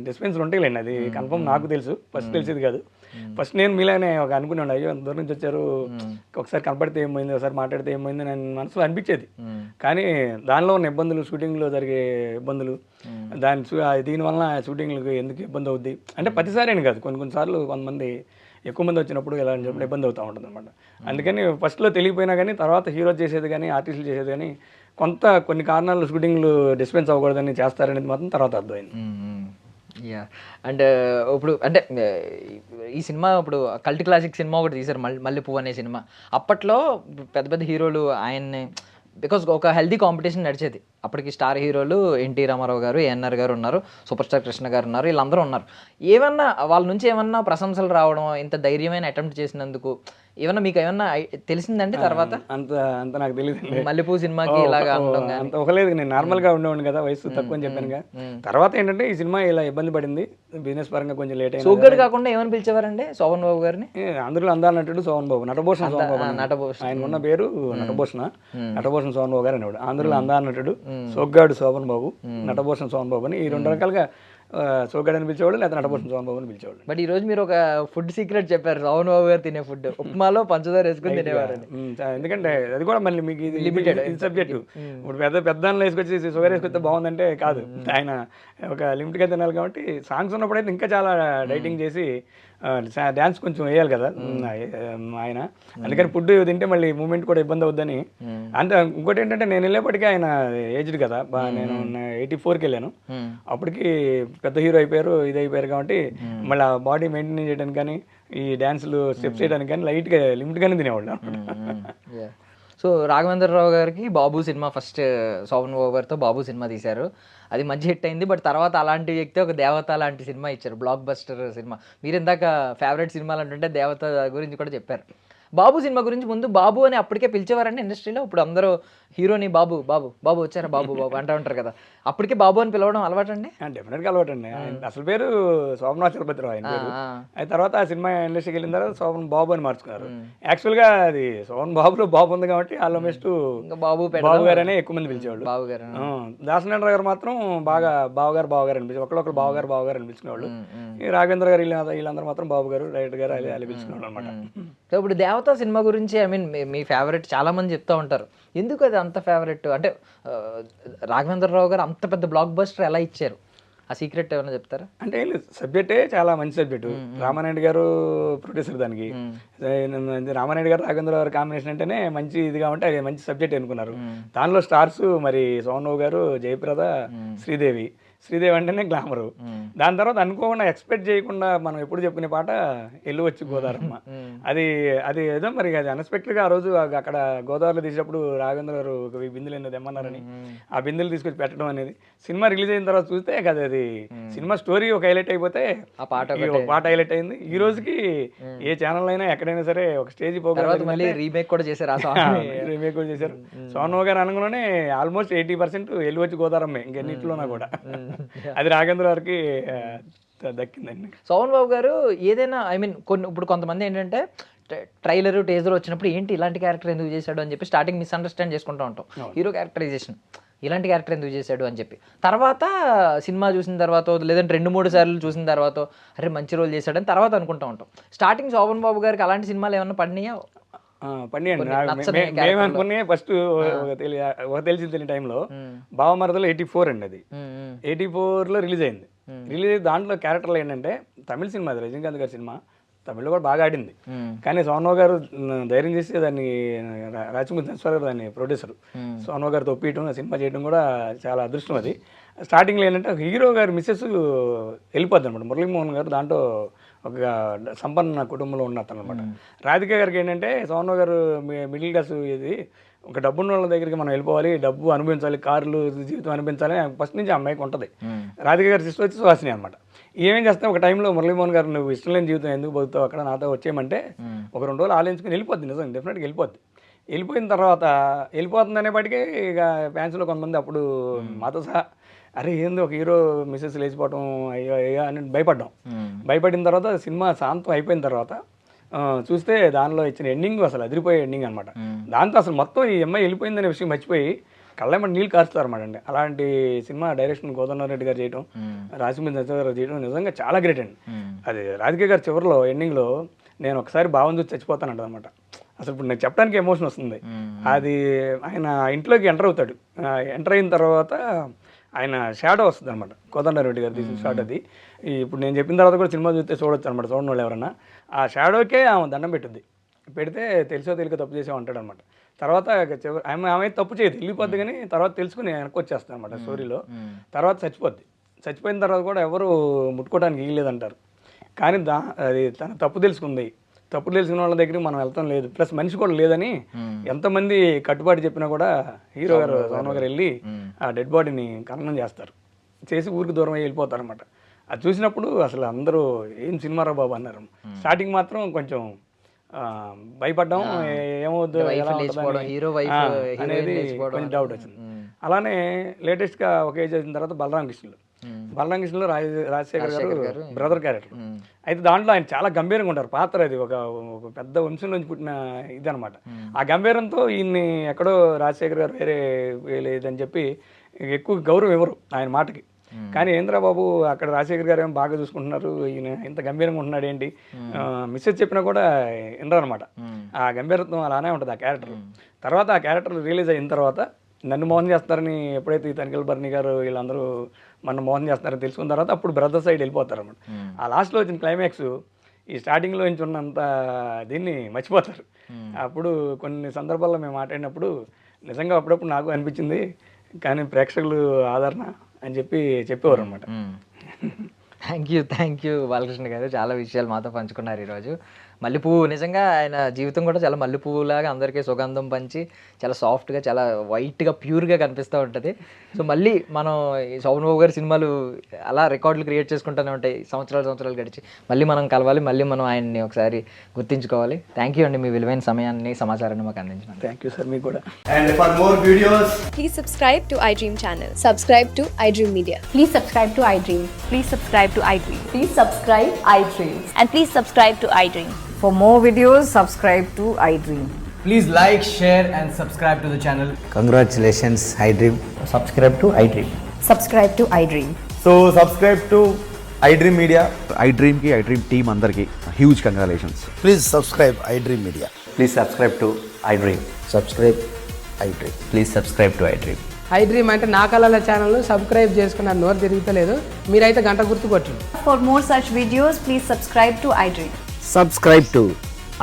డిస్పెన్స్లు ఉంటాయిలేండి, అది కన్ఫర్మ్ నాకు తెలుసు, ఫస్ట్ తెలిసేది కాదు. ఫస్ట్ నేను మీలానే ఒక అనుకున్నాను, అయ్యో ఎంత దూరం నుంచి వచ్చారు, ఒకసారి కనపడితే ఏమైంది, ఒకసారి మాట్లాడితే ఏమైంది నేను మనసులో అనిపించేది. కానీ దానిలో ఉన్న ఇబ్బందులు, షూటింగ్లో జరిగే ఇబ్బందులు, దీనివల్ల షూటింగ్లకు ఎందుకు ఇబ్బంది అవుద్ది అంటే ప్రతిసారి అని కాదు, కొన్నిసార్లు కొంతమంది ఎక్కువ మంది వచ్చినప్పుడు ఇలా అని చెప్పిన ఇబ్బంది అవుతూ ఉంటుంది అనమాట. అందుకని ఫస్ట్లో తెలియపోయినా కానీ తర్వాత హీరో చేసేది కానీ ఆర్టిస్టులు చేసేది కానీ కొన్ని కారణాలు షూటింగ్లు డిస్పెన్స్ అవ్వకూడదని చేస్తారనేది మాత్రం తర్వాత అర్థమైంది. అండ్ ఇప్పుడు అంటే ఈ సినిమా ఇప్పుడు కల్ట్ క్లాసిక్ సినిమా ఒకటి తీశారు, మల్లెపువ్వు అనే సినిమా. అప్పట్లో పెద్ద పెద్ద హీరోలు ఆయన్ని, బికాస్ ఒక హెల్దీ కాంపిటీషన్ నడిచేది అప్పటికి, స్టార్ హీరోలు ఎన్టీ రామారావు గారు, ఏఎన్ఆర్ గారు ఉన్నారు, సూపర్ స్టార్ కృష్ణ గారు ఉన్నారు, వీళ్ళందరూ ఉన్నారు. ఏమన్నా వాళ్ళ నుంచి ఏమన్నా ప్రశంసలు రావడం, ఇంత ధైర్యమైన అటెంప్ట్ చేసినందుకు ఏమన్నా మీకు ఏమన్నా తెలిసిందండి తర్వాత? అంత నాకు తెలియదు. మల్లెపువ్వు సినిమాకి ఇలాగా అంత ఒకలేదు, నేను నార్మల్గా ఉండేవాడిని కదా, వయసు తక్కువ అని చెప్పాను కదా. తర్వాత ఏంటంటే ఈ సినిమా ఇలా ఇబ్బంది పడింది, బిజినెస్ పరంగా కొంచెం లేట్ అయింది. సోగ్గాడు కాకుండా ఏమని పిలిచేవారండి శోభన్ బాబు గారిని? అందులో అందాల నటుడు శోభన్ బాబు, నటభూషణ శోభన్ బాబు, ఆయన ఉన్న పేరు నటభూషణ శోభన్ బాబు గారు అనేవాడు. అందులో అందాల నటుడు, సోగ్గాడు శోభన్ బాబు, నటభూషణ శోభన్ బాబు అని ఈ 2 రకాలుగా సోగ్గాడు అని పిలిచేవాడు, లేదా నటభూషణ శోభన్ బాబు అని పిలిచేవాడు. బట్ ఈ రోజు మీరు ఒక ఫుడ్ సీక్రెట్ చెప్పారు, శోభన్ బాబు గారు తినే ఫుడ్ ఉప్మాలో పంచదార వేసుకుని తినేవారు. ఎందుకంటే అది కూడా మళ్ళీ మీకు ఇది లిమిటెడ్ సబ్జెక్టు. ఇప్పుడు పెద్ద వేసుకొచ్చి షుగర్ వేసుకొస్తే బాగుందంటే కాదు, ఆయన ఒక లిమిట్గా తినాలి. కాబట్టి సాంగ్స్ ఉన్నప్పుడు అయితే ఇంకా చాలా డైటింగ్ చేసి డ్యాన్స్ కొంచెం వేయాలి కదా ఆయన, అందుకని ఫుడ్ తింటే మళ్ళీ మూమెంట్ కూడా ఇబ్బంది అవుద్దని. అంటే ఇంకోటి ఏంటంటే నేను వెళ్ళేప్పటికీ ఆయన ఏజ్డ్ కదా, నేను 84కి వెళ్ళాను, అప్పటికి పెద్ద హీరో అయిపోయారు, ఇది అయిపోయారు. కాబట్టి మళ్ళీ ఆ బాడీ మెయింటైన్ చేయడానికి కానీ ఈ డ్యాన్సులు స్టెప్స్ చేయడానికి కానీ లైట్గా లిమిట్గానే తినేవాళ్ళు. సో రాఘవేంద్రరావు గారికి బాబు సినిమా, ఫస్ట్ శోభన్ బాబు గారితో బాబు సినిమా తీశారు, అది మంచి హిట్ అయింది. బట్ తర్వాత అలాంటి వ్యక్తి ఒక దేవత లాంటి సినిమా ఇచ్చారు, బ్లాక్ బస్టర్ సినిమా. మీరు ఇందాక ఫేవరెట్ సినిమాలు అంటుంటే దేవత గురించి కూడా చెప్పారు. బాబు సినిమా గురించి ముందు బాబు అని అప్పటికే పిలిచేవారండి ఇండస్ట్రీలో? ఇప్పుడు అందరూ హీరోని బాబు బాబు బాబు వచ్చారా బాబు బాబు అంటూ ఉంటారు కదా, అప్పటికే బాబు అని పిలవడం అలవాటు అండి? డెఫినెట్గా అలవాటు అండి. అసలు పేరు శోభనాథ్ చలపతిరావు ఆయన పేరు. అయితే తర్వాత ఆ సినిమా ఇండస్ట్రీకి వెళ్ళిన తర్వాత శోభన్ బాబు అని మార్చుకున్నారు. యాక్చువల్గా అది శోభన్ బాబులో బాబు ఉంది కాబట్టి ఆల్మోస్ట్ బాబు గారు అనే ఎక్కువ మంది పిలిచేవాళ్ళు. బాబు గారు. దాసనేంద్ర గారు మాత్రం బాగా బావగారు అనిపించి ఒకళ్ళొకరు బావగారు అనిపించుకునేవాళ్ళు. ఈ రాఘవేంద్ర గారు వీళ్ళందరూ మాత్రం బాబు గారు, డైరెక్టర్ గారు అలా పిలుచుకునేవాళ్ళు అనమాట. సో ఇప్పుడు దేవతా సినిమా గురించి, ఐ మీన్ మీ ఫేవరెట్ చాలా మంది చెప్తూ ఉంటారు, ఎందుకు అది అంత ఫేవరెట్ అంటే రాఘవేంద్రరావు గారు అంత పెద్ద బ్లాక్ బస్టర్ ఎలా ఇచ్చారు, ఆ సీక్రెట్ ఏమైనా చెప్తారా? అంటే సబ్జెక్టే చాలా మంచి సబ్జెక్టు. రామానాయుడు గారు ప్రొడ్యూసర్ దానికి. రామానాయుడు గారు రాఘవేంద్ర గారు కాంబినేషన్ అంటేనే మంచి ఇది కాబట్టి అది మంచి సబ్జెక్ట్ అనుకున్నారు. దానిలో స్టార్స్ మరి సోను గారు, జయప్రద, శ్రీదేవి అంటేనే గ్లామరు. దాని తర్వాత అనుకోకుండా ఎక్స్పెక్ట్ చేయకుండా మనం ఎప్పుడు చెప్పుకునే పాట ఎల్లు వచ్చి గోదావరమ్మ. అది ఏదో మరి అది అన్ఎక్స్పెక్టెడ్గా ఆ రోజు అక్కడ గోదావరిలో తీసినప్పుడు రాఘవేంద్ర గారు ఒక బిందులు ఎన్నో తెమ్మన్నారని ఆ బిందులు తీసుకొచ్చి పెట్టడం అనేది సినిమా రిలీజ్ అయిన తర్వాత చూస్తే కదా అది సినిమా స్టోరీ ఒక హైలైట్ అయిపోతే ఆ పాట ఒక పాట హైలైట్ అయింది. ఈ రోజుకి ఏ ఛానల్ అయినా ఎక్కడైనా సరే ఒక స్టేజ్ మళ్ళీ రీమేక్ కూడా చేశారు. రీమేక్ కూడా చేశారు. సోను గారు అనగానే ఆల్మోస్ట్ 80% ఎల్లు వచ్చి గోదావరమ్మే ఇంకెన్నిట్లోనా కూడా. అది రాఘవేంద్ర గారికి దక్కిందండి. సోమన్ బాబు గారు ఏదైనా ఇప్పుడు కొంతమంది ఏంటంటే ట్రైలర్ టేజర్ వచ్చినప్పుడు ఏంటి ఇలాంటి క్యారెక్టర్ ఎందుకు చేశాడు అని చెప్పి స్టార్టింగ్ మిస్అండర్స్టాండ్ చేసుకుంటూ ఉంటాం. హీరో క్యారెక్టరైజేషన్ ఇలాంటి క్యారెక్టర్ ఎందుకు చేశాడు అని చెప్పి తర్వాత సినిమా చూసిన తర్వాత లేదంటే 2-3 సార్లు చూసిన తర్వాత అరే మంచి రోల్ చేశాడని తర్వాత అనుకుంటూ ఉంటాం. స్టార్టింగ్ సోమన్ బాబు గారికి అలాంటి సినిమాలు ఏమన్నా పడినాయా? పండియండి. మేము అనుకునే ఫస్ట్ తెలిసిన టైంలో బావమరదలో 84 అండి. అది 84లో రిలీజ్ అయింది. రిలీజ్ అయ్యి దాంట్లో క్యారెక్టర్లు ఏంటంటే తమిళ సినిమా, అది రజనీకాంత్ గారి సినిమా, తమిళ్లో కూడా బాగా ఆడింది. కానీ సోను గారు ధైర్యం చేసి దాన్ని రాజమౌళి నరసింహారావు గారు దాన్ని ప్రొడ్యూసర్ సోను గారితో ఒప్పియటం సినిమా చేయడం కూడా చాలా అదృష్టం. అది స్టార్టింగ్లో ఏంటంటే హీరో గారు మిస్సెస్ వెళ్ళిపోద్ది అనమాట. మురళీమోహన్ గారు దాంట్లో ఒక సంపన్న కుటుంబంలో ఉన్న అతను అనమాట. రాధిక గారికి ఏంటంటే సోను గారు మిడిల్ క్లాస్ ఇది ఒక డబ్బున్న వాళ్ళ దగ్గరికి మనం వెళ్ళిపోవాలి, డబ్బు అనుభవించాలి, కార్లు జీవితం అనిపించాలి ఫస్ట్ నుంచి అమ్మాయికి ఉంటుంది. రాధిక గారి సిస్టర్ వచ్చి సుహాసిని అనమాట. ఏమేం చేస్తాం ఒక టైంలో మురళీమోహన్ గారు నువ్వు ఇష్టం లేని జీవితం ఎందుకు బతుకుతావు అక్కడ నాతో వచ్చేయమంటే ఒక 2 రోజులు ఆలోచించుకుని వెళ్ళిపోద్ది. నిజంగా డెఫినెట్గా వెళ్ళిపోద్ది. వెళ్ళిపోయిన తర్వాత వెళ్ళిపోతుంది అనేప్పటికీ ఇక ఫ్యాన్స్లో కొంతమంది అప్పుడు మాతో సహా అరే ఏంది ఒక హీరో మిస్సెస్ లేచిపోవటం అయ్యో అయ్యో అని భయపడ్డాం. భయపడిన తర్వాత సినిమా శాంతం అయిపోయిన తర్వాత చూస్తే దానిలో ఇచ్చిన ఎండింగ్ అసలు అదిరిపోయే ఎండింగ్ అనమాట. దాంతో అసలు మొత్తం ఈ అమ్మాయి వెళ్ళిపోయిందనే విషయం మర్చిపోయి కళ్ళేమంటే నీళ్ళు కారుస్తారు అనమాట అండి. అలాంటి సినిమా డైరెక్షన్ గోదావరెడ్డి గారు చేయడం, రాజమౌళి నరసింహారావు గారు చేయడం నిజంగా చాలా గ్రేట్ అండి. అది రాధిక గారు చివరిలో ఎండింగ్లో నేను ఒకసారి భావం చూసి చచ్చిపోతానంట అనమాట. అసలు ఇప్పుడు నాకు చెప్పడానికి ఎమోషన్ వస్తుంది. అది ఆయన ఇంట్లోకి ఎంటర్ అవుతాడు. ఎంటర్ అయిన తర్వాత ఆయన షాడో వస్తుంది అనమాట. కోదండరెడ్డి గారు తీసిన షాట్ అది. ఇప్పుడు నేను చెప్పిన తర్వాత కూడా సినిమా చూస్తే చూడొచ్చు అనమాట, చూడని వాళ్ళు ఎవరన్నా. ఆ షాడోకే ఆమె దండం పెట్టుద్ది. పెడితే తెలిసో తెలియక తప్పు చేసామంటాడు అనమాట. తర్వాత ఆమె తప్పు చేయదు, వెళ్ళిపోద్ది. కానీ తర్వాత తెలుసుకుని వెనక్కి వచ్చేస్తాను అనమాట స్టోరీలో. తర్వాత చచ్చిపోద్ది. చచ్చిపోయిన తర్వాత కూడా ఎవరు ముట్టుకోవడానికి వీల్లేదంటారు. కానీ అది తన తప్పు తెలుసుకుంది. తప్పు తెలుసుకున్న వాళ్ళ దగ్గరికి మనం వెళ్తాం లేదు, ప్లస్ మనిషి కూడా లేదని ఎంతమంది కట్టుబాటు చెప్పినా కూడా హీరో గారు సోను గారు వెళ్ళి ఆ డెడ్ బాడీని ఖననం చేస్తారు. చేసి ఊరికి దూరం అయ్యి వెళ్ళిపోతారు అనమాట. అది చూసినప్పుడు అసలు అందరూ ఏం సినిమారా బాబు అన్నారు. స్టార్టింగ్ మాత్రం కొంచెం భయపడ్డాం, ఏమవుద్దు అనేది కొంచెం డౌట్ వచ్చింది. అలానే లేటెస్ట్గా ఒక ఏజ్ వచ్చిన తర్వాత బలరామ కృష్ణలో రాజశేఖర్ గారు బ్రదర్ క్యారెక్టర్. అయితే దాంట్లో ఆయన చాలా గంభీరంగా ఉంటారు. పాత్ర అది ఒక పెద్ద వంశంలోంచి పుట్టిన ఇది అనమాట. ఆ గంభీరంతో ఈయన్ని ఎక్కడో రాజశేఖర్ గారు వేరే ఇదని చెప్పి ఎక్కువ గౌరవం ఇవ్వరు ఆయన మాటకి. కానీ ఏంద్రబాబు అక్కడ రాజశేఖర్ గారు ఏమో బాగా చూసుకుంటున్నారు, ఈయన ఇంత గంభీరంగా ఉంటున్నాడు ఏంటి, మిస్సెస్ చెప్పినా కూడా వినరు అనమాట. ఆ గంభీరత్వం అలానే ఉంటుంది ఆ క్యారెక్టర్. తర్వాత ఆ క్యారెక్టర్ రిలీజ్ అయిన తర్వాత నన్ను మోహన్ చేస్తారని ఎప్పుడైతే ఈ తనిఖీల భరణి గారు వీళ్ళందరూ మన మోహన్ చేస్తారని తెలుసుకున్న తర్వాత అప్పుడు బ్రదర్ సైడ్ వెళ్ళిపోతారు అనమాట. ఆ లాస్ట్లో వచ్చిన క్లైమాక్స్ ఈ స్టార్టింగ్లో నుంచి ఉన్నంత దీన్ని మర్చిపోతారు. అప్పుడు కొన్ని సందర్భాల్లో మేము మాట్లాడినప్పుడు నిజంగా అప్పుడప్పుడు నాకు అనిపించింది, కానీ ప్రేక్షకులు ఆదరణ అని చెప్పేవారు అనమాట. థ్యాంక్ యూ బాలకృష్ణ గారు, చాలా విషయాలు మాతో పంచుకున్నారు ఈరోజు. మల్లెపువ్వు నిజంగా ఆయన జీవితం కూడా చాలా మల్లెపువ్వులాగా అందరికీ సుగంధం పంచి చాలా సాఫ్ట్గా చాలా వైట్గా ప్యూర్గా కనిపిస్తూ ఉంటుంది. సో మళ్ళీ మనం ఈ సోమన్ బాబు గారి సినిమాలు అలా రికార్డులు క్రియేట్ చేసుకుంటూనే ఉంటాయి సంవత్సరాలు గడిచి. మళ్ళీ మనం కలవాలి, మళ్ళీ మనం ఆయన్ని ఒకసారి గుర్తించుకోవాలి. థ్యాంక్ యూ అండి, మీ విలువైన సమయాన్ని సమాచారాన్ని మాకు అందించిన. థ్యాంక్ యూ సార్, మీకు కూడా. And for more videos, please subscribe to iDream channel. Subscribe to iDream Media. Please subscribe to iDream. Please subscribe to iDream. Please subscribe iDream. And please subscribe to iDream. For more videos, subscribe to iDream. please like, share and subscribe to the channel. Congratulations, iDream. Subscribe to iDream. Subscribe to iDream. So subscribe to iDream Media. iDream ki iDream team andarki huge congratulations. Please subscribe iDream Media. Please subscribe to iDream. Subscribe iDream. Please subscribe to iDream. I dream అంటే నా కళల ఛానల్ను సబ్స్క్రైబ్ చేసుకున్న నోరు తిరుగుతలేదు. మీరైతే గంట గుర్తు కొట్టండి. For more such videos, please subscribe to iDream. Subscribe to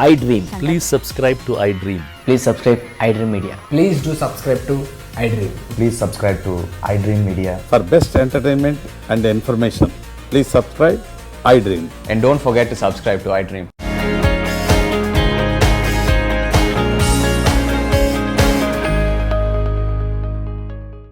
iDream. Please subscribe to iDream. Please subscribe iDream Media. Please do subscribe to iDream. Please subscribe to iDream Media. For best entertainment and information, please subscribe iDream. And don't forget to subscribe to iDream.